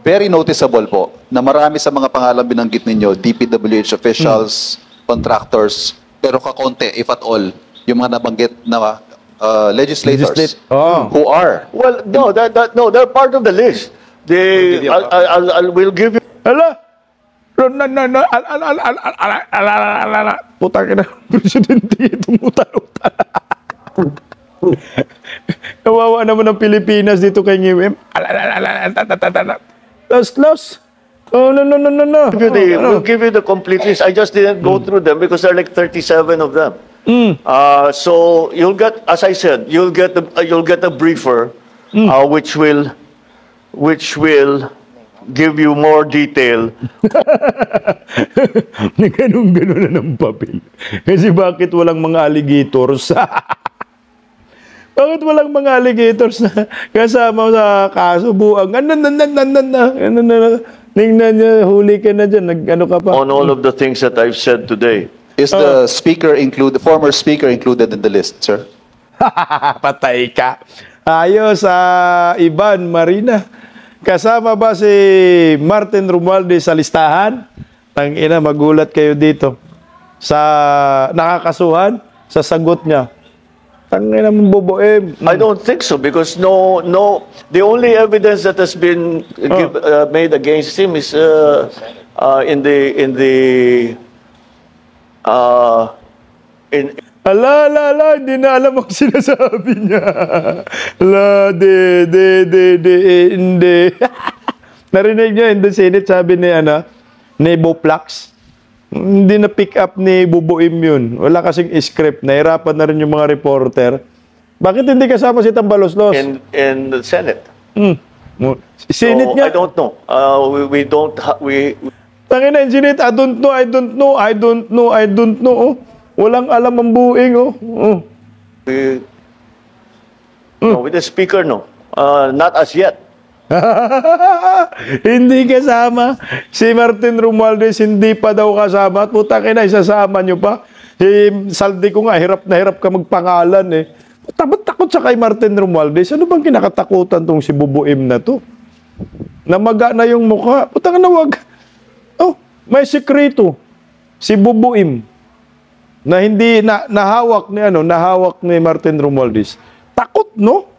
Speaker 7: very noticeable po na marami sa mga pangalan binanggit ninyo, DPWH officials, contractors, pero kakonte, if at all, yung mga nabanggit na legislators who are.
Speaker 3: Well, no, they're part of the list. We'll give you.
Speaker 2: Ala! Putang ina, presidente itong utal-utal. Kawawa naman ang Pilipinas dito kay Ngiwem. Los. Oh, no.
Speaker 3: We'll give you the complete list. I just didn't go through them because there are like 37 of them. So you'll get, as I said, you'll get a briefer, which will give you more detail.
Speaker 2: Ganun-ganun na ng papel. Kasi bakit walang mga alligators? Bakit walang mga alligators na kasama sa kaso buang? Tingnan niya, huli ka na dyan. Ano ka pa?
Speaker 3: On all of the things that I've said today.
Speaker 7: Is the speaker included, the former speaker included in the list, sir?
Speaker 2: Patay ka. Ayos, Ivan Marina. Kasama ba si Martin Romualdez sa listahan? Tangina, magulat kayo dito. Sa nakakasuhan, sa sagot niya. Tangina mong Bubuim.
Speaker 3: I don't think so because no. The only evidence that has been made against him is
Speaker 2: Ala, hindi na alam ang sinasabi niya. Hindi. Narinig niyo in the Senate, sabi ni Boplax. Hindi na pick up ni Bubuim yun. Wala kasing script. Nahirapan na rin yung mga reporter. Bakit hindi kasama si Tambaloslos?
Speaker 3: in the Senate.
Speaker 2: Sinit
Speaker 3: So,
Speaker 2: niya.
Speaker 3: I don't know. We don't we
Speaker 2: Tangina, sinit, I don't know, I don't know, I don't know, I don't know. Oh. Walang alam ang buing. Oh. Oh.
Speaker 3: no, with the speaker, no. Not as yet.
Speaker 2: Hindi kasama. Si Martin Romualdez hindi pa daw kasama. At putang ina, isasama nyo pa. Si Saldi ko nga, hirap na hirap ka magpangalan eh. Ba't takot sa kay Martin Romualdez? Ano bang kinakatakutan tong si Bubuim na to? Namaga na yung mukha. Putang ina, wag. Oh, may sekreto. Si Bubuim na hindi nahawak ni Martin Romualdez. Takot, no?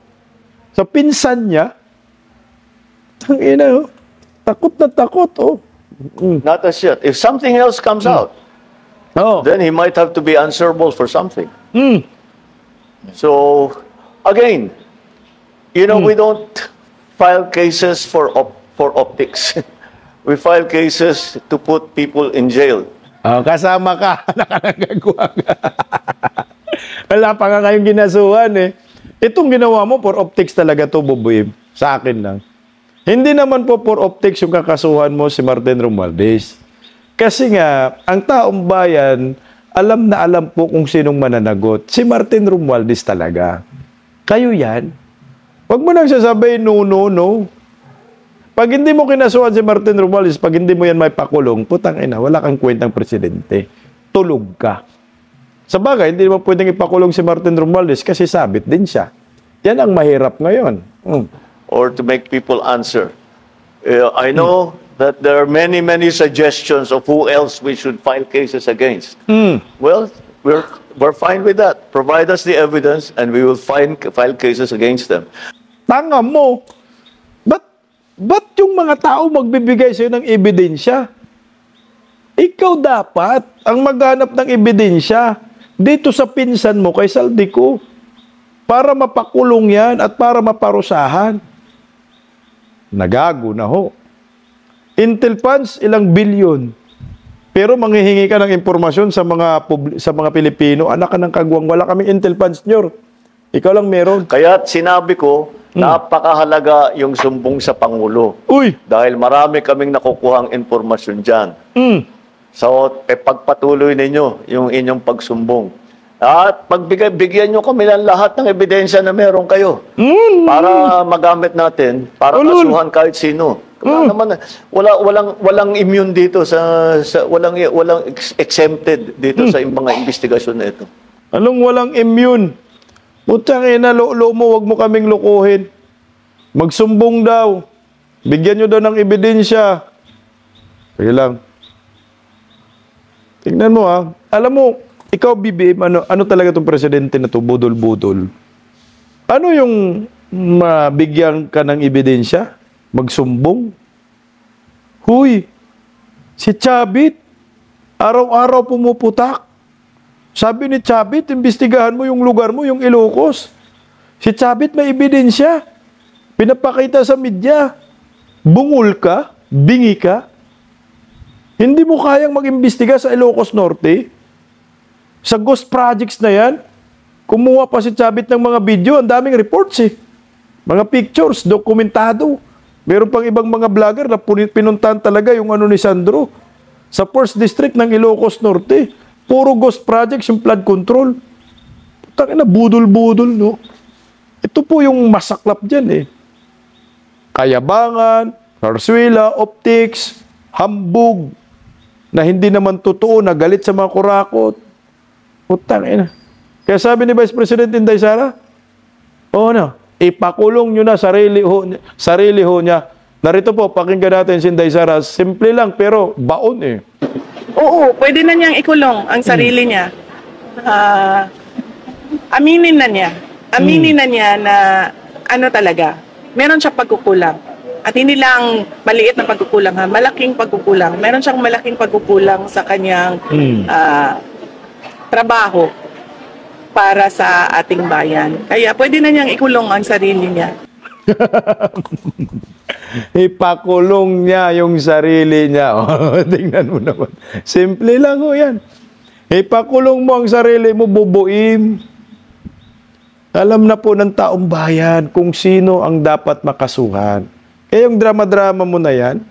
Speaker 2: Sa pinsan niya. Tangina, oh. Takot na takot, oh.
Speaker 3: Not as yet. If something else comes out, then he might have to be answerable for something. So, again, you know, we don't file cases for optics. We file cases to put people in jail.
Speaker 2: Oh, kasama ka. Nakanagagawa ka. Wala pa nga kayong ginasuhan eh. Itong ginawa mo, for optics talaga to, Bubuim. Sa akin lang. Hindi naman po for optics yung kakasuhan mo si Martin Romualdez. Kasi nga, ang taong bayan, alam na alam po kung sinong mananagot. Si Martin Romualdez talaga. Kayo yan. Huwag mo nang sasabihin, no, no, no. Pag hindi mo kinasuhan si Martin Romualdez, pag hindi mo yan may pakulong, putang ina, wala kang kwentang presidente. Tulog ka. Sa bagay, hindi mo pwedeng ipakulong si Martin Romualdez kasi sabit din siya. Yan ang mahirap ngayon.
Speaker 3: Or to make people answer. I know that there are many, many suggestions of who else we should file cases against. Well, we're fine with that. Provide us the evidence and we will file cases against them.
Speaker 2: Tanga mo. Ba't yung mga tao magbibigay sa'yo ng ebidensya? Ikaw dapat ang maghanap ng ebidensya dito sa pinsan mo kay Saldico para mapakulong yan at para maparusahan. Nagago na ho. Intel funds, ilang bilyon. Pero manghihingi ka ng impormasyon sa mga Pilipino, anak ka ng kagwang, wala kaming intel funds nyor. Ikaw lang meron.
Speaker 3: Kaya sinabi ko, napakahalaga yung sumbong sa Pangulo.
Speaker 2: Uy!
Speaker 3: Dahil marami kaming nakukuhang informasyon dyan. So, pagpatuloy ninyo yung inyong pagsumbong. At bigyan nyo kami ng lahat ng ebidensya na meron kayo. Para magamit natin, para kasuhan kahit sino. Walang immune dito walang exempted dito sa mga investigasyon na ito.
Speaker 2: Anong walang immune? Putang ina, lo mo, wag mo kaming lukuhin. Magsumbong daw. Bigyan nyo daw ng ebidensya. Sige lang. Tingnan mo ha. Alam mo, ikaw, BBM, ano talaga itong presidente na to? Budol-budol. Ano yung mabigyan ka ng ebidensya? Magsumbong? Huy, si Chavit, araw-araw pumuputak. Sabi ni Chavit, imbestigahan mo yung lugar mo, yung Ilocos. Si Chavit may ebidensya. Pinapakita sa media. Bungol ka, bingi ka. Hindi mo kayang mag-imbestiga sa Ilocos Norte. Sa ghost projects na yan, kumuha pa si Chavit ng mga video, ang daming reports eh. Mga pictures, dokumentado. Meron pang ibang mga vlogger na pinuntahan talaga yung ano ni Sandro. Sa 1st District ng Ilocos Norte, puro ghost projects yung flood control. Putang ina, budol-budol, no? Ito po yung masaklap dyan eh. Kayabangan, Sarsuela, optics, hambog, na hindi naman totoo, na galit sa mga kurakot. Putang ina. Kaya sabi ni Vice President Inday Sara, ipakulong nyo na sarili ho niya. Narito po, pakinggan natin si Inday Sara. Simple lang, pero baon eh.
Speaker 1: Oo, pwede na niyang ikulong ang sarili niya. Aminin na niya. Aminin na niya na ano talaga, meron siyang pagkukulang. At hindi lang maliit na pagkukulang, malaking pagkukulang. Meron siyang malaking pagkukulang sa kanyang trabaho para sa ating bayan. Kaya pwede na niyang ikulong ang sarili niya.
Speaker 2: Ipakulong niya yung sarili niya. Tingnan mo naman. Simple lang ho yan. Ipakulong mo ang sarili mo, Bubuim. Alam na po ng taong bayan kung sino ang dapat makasuhan. Kaya yung drama-drama mo na yan,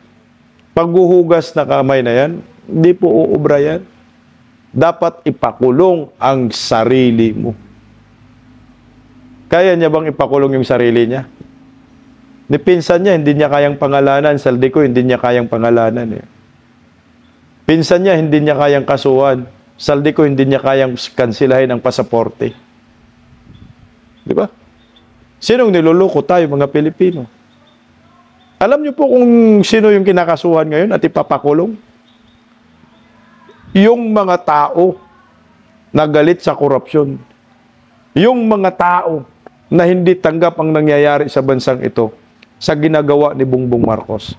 Speaker 2: paghuhugas na kamay na yan, hindi po uubra yan. Dapat ipakulong ang sarili mo. Kaya niya bang ipakulong yung sarili niya? Ni pinsan niya, hindi niya kayang pangalanan. Saldi ko, hindi niya kayang pangalanan. Eh. Pinsan niya, hindi niya kayang kasuhan. Saldi ko, hindi niya kayang kansilahin ang pasaporte. Di ba? Sinong niloloko tayo, mga Pilipino? Alam niyo po kung sino yung kinakasuhan ngayon at ipapakulong? Yung mga tao na galit sa korupsyon. Yung mga tao na hindi tanggap ang nangyayari sa bansang ito sa ginagawa ni Bongbong Marcos.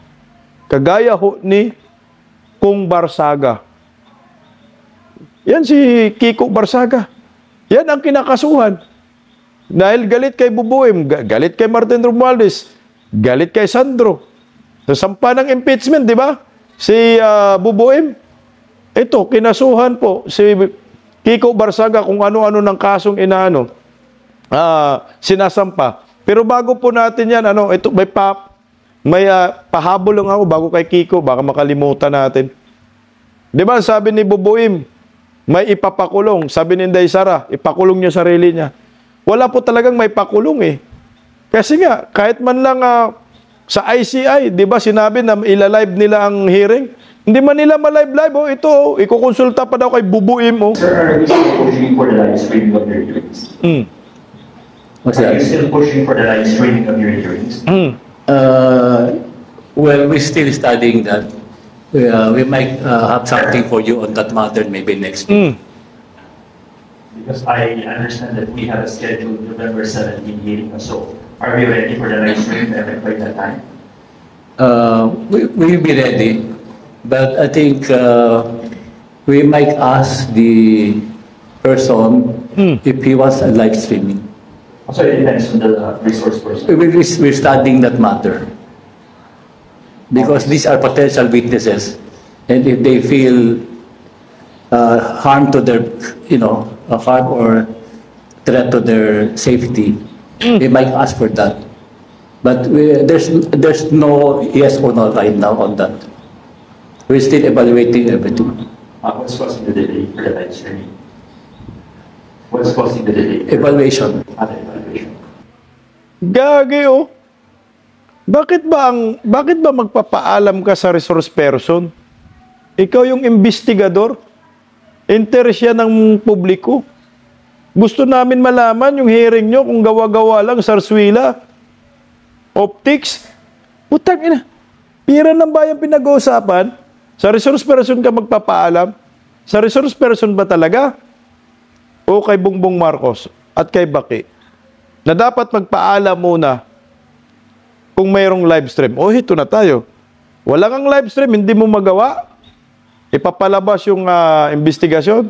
Speaker 2: Kagaya ho ni Kung Barsaga. Yan si Kiko Barsaga. Yan ang kinakasuhan. Dahil galit kay Bubuim, galit kay Martin Romualdez, galit kay Sandro. Nasampa ng impeachment, di ba? Si Bubuim. Ito, kinasuhan po si Kiko Barsaga kung ano-ano ng kasong inaano. Sinasampa. Pero bago po natin yan, ito, may pahabol lang ako bago kay Kiko, baka makalimutan natin. Di ba, sabi ni Bubuim, may ipapakulong. Sabi ni Inday Sara, ipakulong niya sarili niya. Wala po talagang may pakulong eh. Kasi nga, kahit man lang sa ICI, di ba sinabi na ilalive nila ang hearing? Hindi man nila ma-live-live. Ito, ikukonsulta pa daw kay Bubuim.
Speaker 8: Sir, are you still pushing for the live streaming of your hearings? Are you still pushing for the live streaming of your hearings?
Speaker 9: Well, we're still studying that. We might have something for you on that matter maybe next week.
Speaker 8: Because I understand that we have a scheduled November 17 meeting. So, are we ready for the live stream by that time?
Speaker 9: We'll be ready. But I think we might ask the person if he wants a live streaming.
Speaker 8: So it depends on the resource person.
Speaker 9: We're studying that matter. Because these are potential witnesses. And if they feel harm to their, harm or threat to their safety, they might ask for that. But there's no yes or no right now on that. We're still evaluating everything.
Speaker 8: What's causing the delay for the live streaming? What's causing the delay?
Speaker 9: Evaluation.
Speaker 8: Evaluation.
Speaker 2: Gagi oh. Bakit ba magpapaalam ka sa resource person? Ikaw yung investigador. Interes yan ng publiko. Gusto namin malaman yung hearing nyo kung gawa-gawa lang, sarswila, optics. Putang ina. Pira ng bayan pinag-uusapan. Sa resource person ka magpapaalam? Sa resource person ba talaga? O kay Bongbong Marcos at kay Baki? Na dapat magpaalam muna kung mayroong live stream. O, ito na tayo. Wala kang live stream, hindi mo magawa. Ipapalabas yung investigasyon.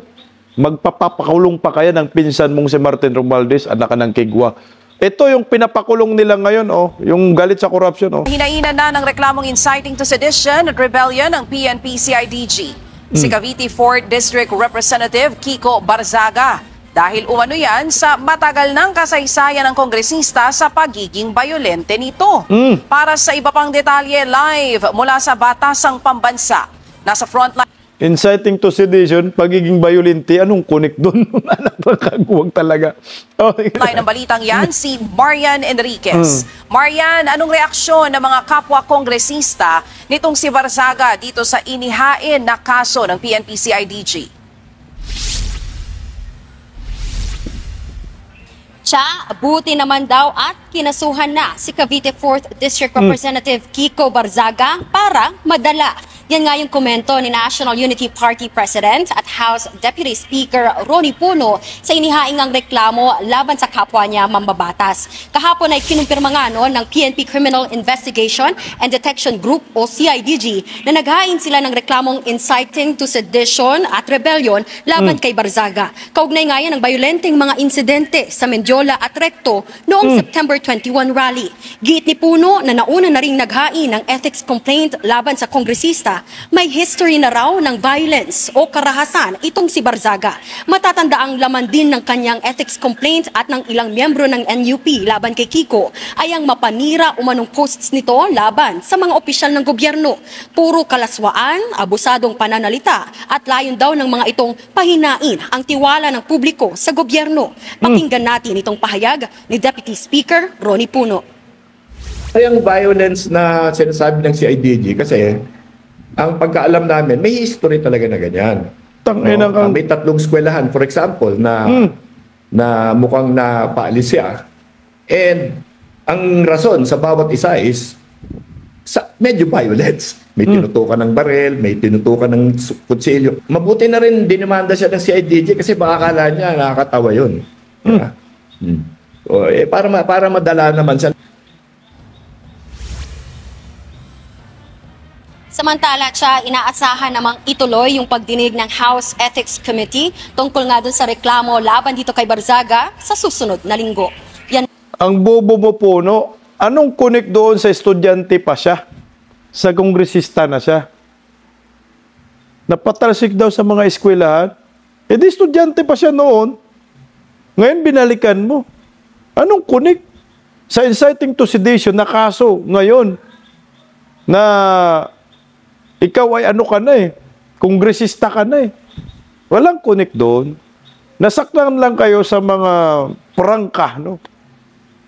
Speaker 2: Magpapakulong pa kaya ng pinsan mong si Martin Romualdez, anak ka ng Kigwa. Ito yung pinapakulong nila ngayon, yung galit sa corruption.
Speaker 10: Hinainan na ng reklamong inciting to sedition at rebellion ng PNP-CIDG. Si Cavite 4th District Representative Kiko Barzaga. Dahil umano yan sa matagal ng kasaysayan ng kongresista sa pagiging bayolente nito. Para sa iba pang detalye, live mula sa Batasang Pambansa. Nasa frontline.
Speaker 2: Inciting to sedition, pagiging bayolente, anong connect doon? Nakakagwag talaga.
Speaker 10: Line ng balitang yan, si Marian Enriquez. Marian, anong reaksyon ng mga kapwa kongresista nitong si Barzaga dito sa inihain na kaso ng PNP-CIDG?
Speaker 11: Buti naman daw at kinasuhan na si Cavite 4th District Representative Kiko Barzaga para madala. Yan nga yung komento ni National Unity Party President at House Deputy Speaker Ronnie Puno sa inihaingang reklamo laban sa kapwa niya mambabatas. Kahapon ay kinumpirma nga ng PNP Criminal Investigation and Detection Group o CIDG na naghain sila ng reklamong inciting to sedition at rebellion laban kay Barzaga. Kaugnay nga yan ng bayolenteng mga insidente sa Mendiola at Recto noong September 21 rally. Giit ni Puno na nauna na ring naghain ng ethics complaint laban sa kongresista Barzaga. May history na raw ng violence o karahasan itong si Barzaga. Matatanda ang laman din ng kanyang ethics complaint at ng ilang miyembro ng NUP laban kay Kiko ay ang mapanira umanong posts nito laban sa mga opisyal ng gobyerno. Puro kalaswaan, abusadong pananalita at layon daw ng mga itong pahinain ang tiwala ng publiko sa gobyerno. Pakinggan natin itong pahayag ni Deputy Speaker Ronnie Puno.
Speaker 12: Yung violence na sinasabi ng CIDG kasi ang pagkaalam namin, may history talaga na ganyan. May 3 eskwelahan, for example, na mukhang napaalis siya. And ang rason sa bawat isa is medyo violence. May tinutukan ng barel, may tinutukan ng kutsilyo. Mabuti na rin dinimanda siya ng CIDG kasi baka akala niya nakakatawa yun. So, para madala naman siya.
Speaker 11: Samantala, inaasahan namang ituloy yung pagdinig ng House Ethics Committee tungkol nga dun sa reklamo laban dito kay Barzaga sa susunod na linggo. Yan.
Speaker 2: Ang bobo mo po, no? Anong connect doon sa estudyante pa siya? Sa kongresista na siya? Napatalsik daw sa mga eskwelahan? Eh di estudyante pa siya noon. Ngayon binalikan mo. Anong connect? Sa inciting to sedition na kaso ngayon na ikaw ay ano ka na kongresista ka na Walang connect doon. Nasaktan lang kayo sa mga prangka, no?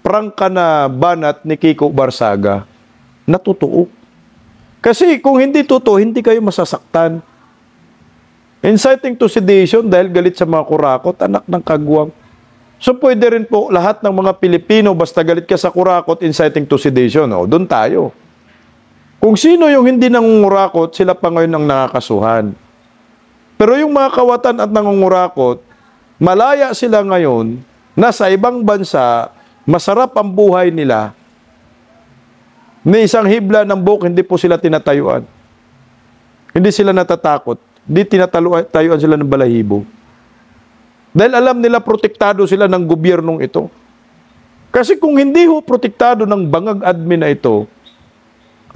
Speaker 2: Prangka na banat ni Kiko Barzaga na totoo. Kasi kung hindi totoo, hindi kayo masasaktan. Inciting to sedition dahil galit sa mga kurakot, anak ng kagwang. So pwede rin po lahat ng mga Pilipino, basta galit ka sa kurakot, inciting to sedition. Doon tayo. Kung sino yung hindi nangungurakot, sila pa ngayon ang nakakasuhan. Pero yung mga kawatan at nangungurakot, malaya sila ngayon, nasa ibang bansa, masarap ang buhay nila. May isang hibla ng buhok, hindi po sila tinatayuan. Hindi sila natatakot. Hindi tinatayuan sila ng balahibo. Dahil alam nila protektado sila ng gobyernong ito. Kasi kung hindi ho protektado ng bangag admin na ito,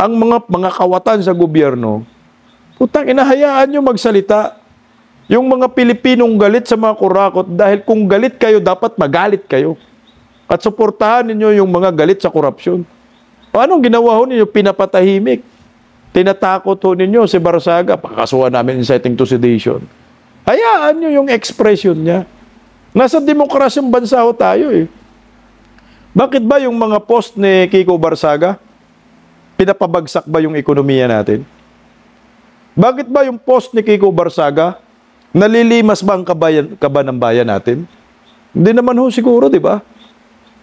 Speaker 2: ang mga kawatan sa gobyerno, putang inahayaan nyo magsalita. Yung mga Pilipinong galit sa mga kurakot, dahil kung galit kayo, dapat magalit kayo. At suportahan ninyo yung mga galit sa korupsyon. Anong ginawa ho ninyo? Pinapatahimik. Tinatakot ho ninyo si Barzaga, pakasuhan namin inciting to sedition. Hayaan nyo yung expression niya. Nasa demokrasyong bansa ho tayo Bakit ba yung mga post ni Kiko Barzaga, pinapabagsak ba yung ekonomiya natin? Bakit ba yung post ni Kiko Barzaga, nalilimas ba ang kaba ng bayan natin? Hindi naman ho siguro, di ba?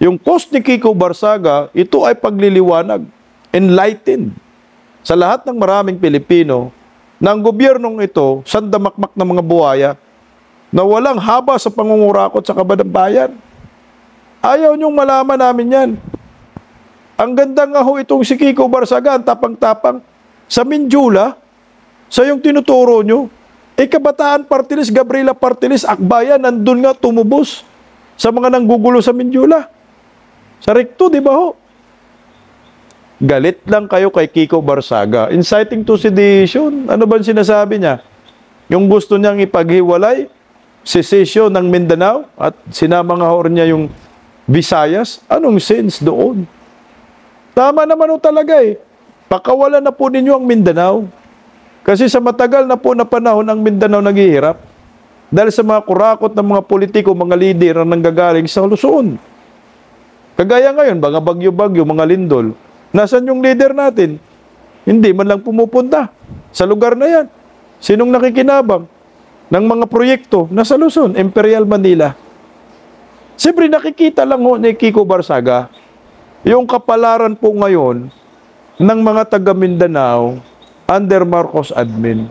Speaker 2: Yung post ni Kiko Barzaga, ito ay pagliliwanag, enlightened, sa lahat ng maraming Pilipino, na ang gobyernong ito, sandamakmak ng mga buhaya, na walang haba sa pangungurakot sa kaba ng bayan. Ayaw niyong malaman namin yan. Ang ganda nga ho itong si Kiko Barzaga, ang tapang-tapang. Sa Minjula, sa yung tinuturo nyo, Kabataan Party List, Gabriela Party List, Akbayan, nandun nga tumubos sa mga nanggugulo sa Minjula. Sa Recto, di ba ho? Galit lang kayo kay Kiko Barzaga. Inciting to sedition, ano ba sinasabi niya? Yung gusto niyang ipaghiwalay, secession ng Mindanao, at sinama nga ho niya yung Visayas. Anong sense doon? Tama naman ho talaga Pakawalan na po ninyo ang Mindanao. Kasi sa matagal na po na panahon ang Mindanao naghihirap dahil sa mga kurakot ng mga politiko, mga lider na nanggagaling sa Luzon. Kagaya ngayon, mga bagyo-bagyo, mga lindol. Nasaan yung leader natin? Hindi man lang pumupunta sa lugar na yan. Sinong nakikinabang ng mga proyekto? Nasa Luzon, Imperial Manila. Siyempre nakikita lang ho ni Kiko Barzaga yung kapalaran po ngayon ng mga taga Mindanao under Marcos admin.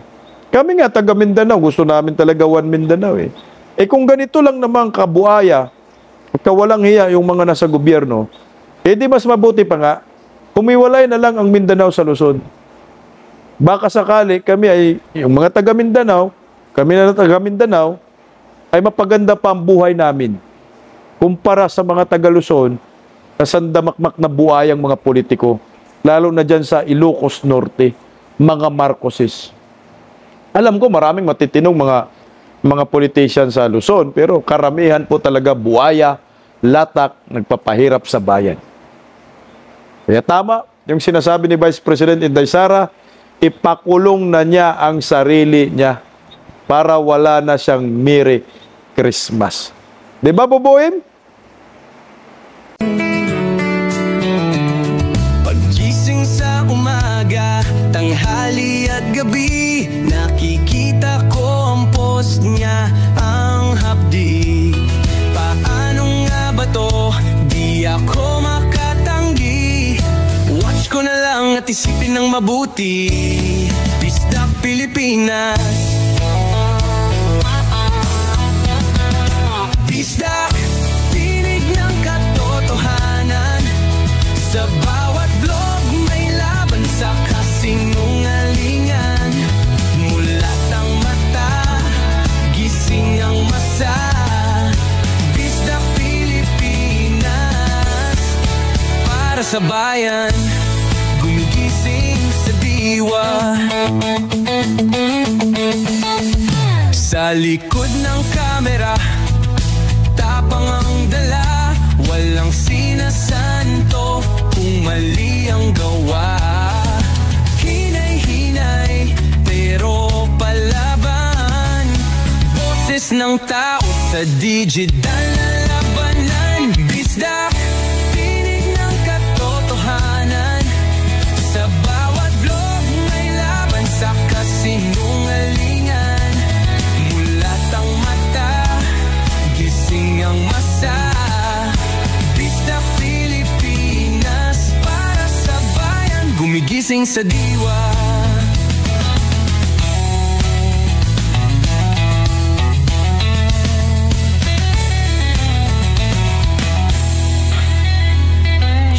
Speaker 2: Kami nga taga Mindanao, gusto namin talaga one Mindanao kung ganito lang naman kabuaya, kawalang hiya yung mga nasa gobyerno, di mas mabuti pa nga, humiwalay na lang ang Mindanao sa Luzon. Baka sakali kami ay, yung mga taga Mindanao, kami na taga Mindanao, ay mapaganda pa ang buhay namin kumpara sa mga taga Luzon na sandamakmak na buhayang mga politiko, lalo na dyan sa Ilocos Norte. mga Marcoses. Alam ko maraming matitinong mga politician sa Luzon, pero karamihan po talaga buaya, latak, nagpapahirap sa bayan. Kaya tama yung sinasabi ni Vice President Inday Sara, ipakulong na niya ang sarili niya para wala na siyang Merry Christmas. Di ba, Bubuin?
Speaker 13: Paggising sa umaga, tanghali at gabi, nakikita ko ang post niya, ang hapdi. Paano nga ba to? Di ako makatanggi. Watch ko na lang at isipin ng mabuti. Bisdak Pilipinas, Bisdak, tinig ng katotohanan. Sa bawat vlog may laban sa kasinungalingan. Mulat ang mata, gising ang masa. Bisdak Pilipinas, para sa bayan, gumigising sa diwa. Sa likod ng kamera, tapang ang dala, walang sinasanto kung mali ang gawa. Hinay-hinay, pero palaban. Boses ng tao sa digital na labanan. Bisdak, tinig ng katotohanan. Sa bawat vlog may laban sa kasinungalingan. Mulat ang mata, gising ang masa. Bisdak Pilipinas, para sa bayan, gumigising sa diwa.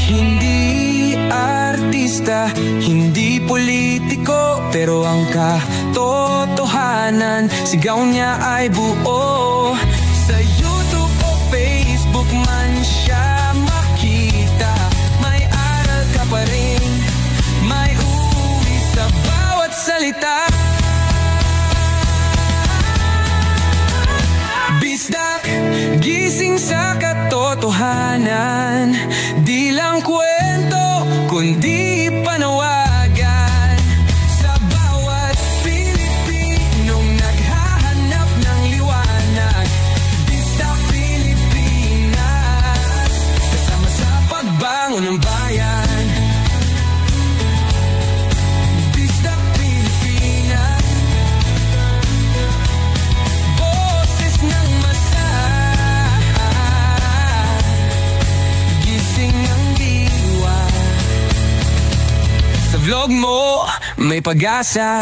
Speaker 13: Hindi artista, hindi politiko, pero ang katotohanan, sigaw niya ay buo. Sa YouTube o Facebook man siya makita, may aral ka pa rin, may uwi sa bawat salita. Bisdak, gising sa katotohanan, di lang kwento, kundi panawagan. Sa bawat Pilipinong naghahanap ng liwanag, Bisdak Pilipinas, kasama sa pagbangon ng bayan. Bisdak Pilipinas, boses ng masa, gising ang diwa. Sa vlog mo, may pag-asa.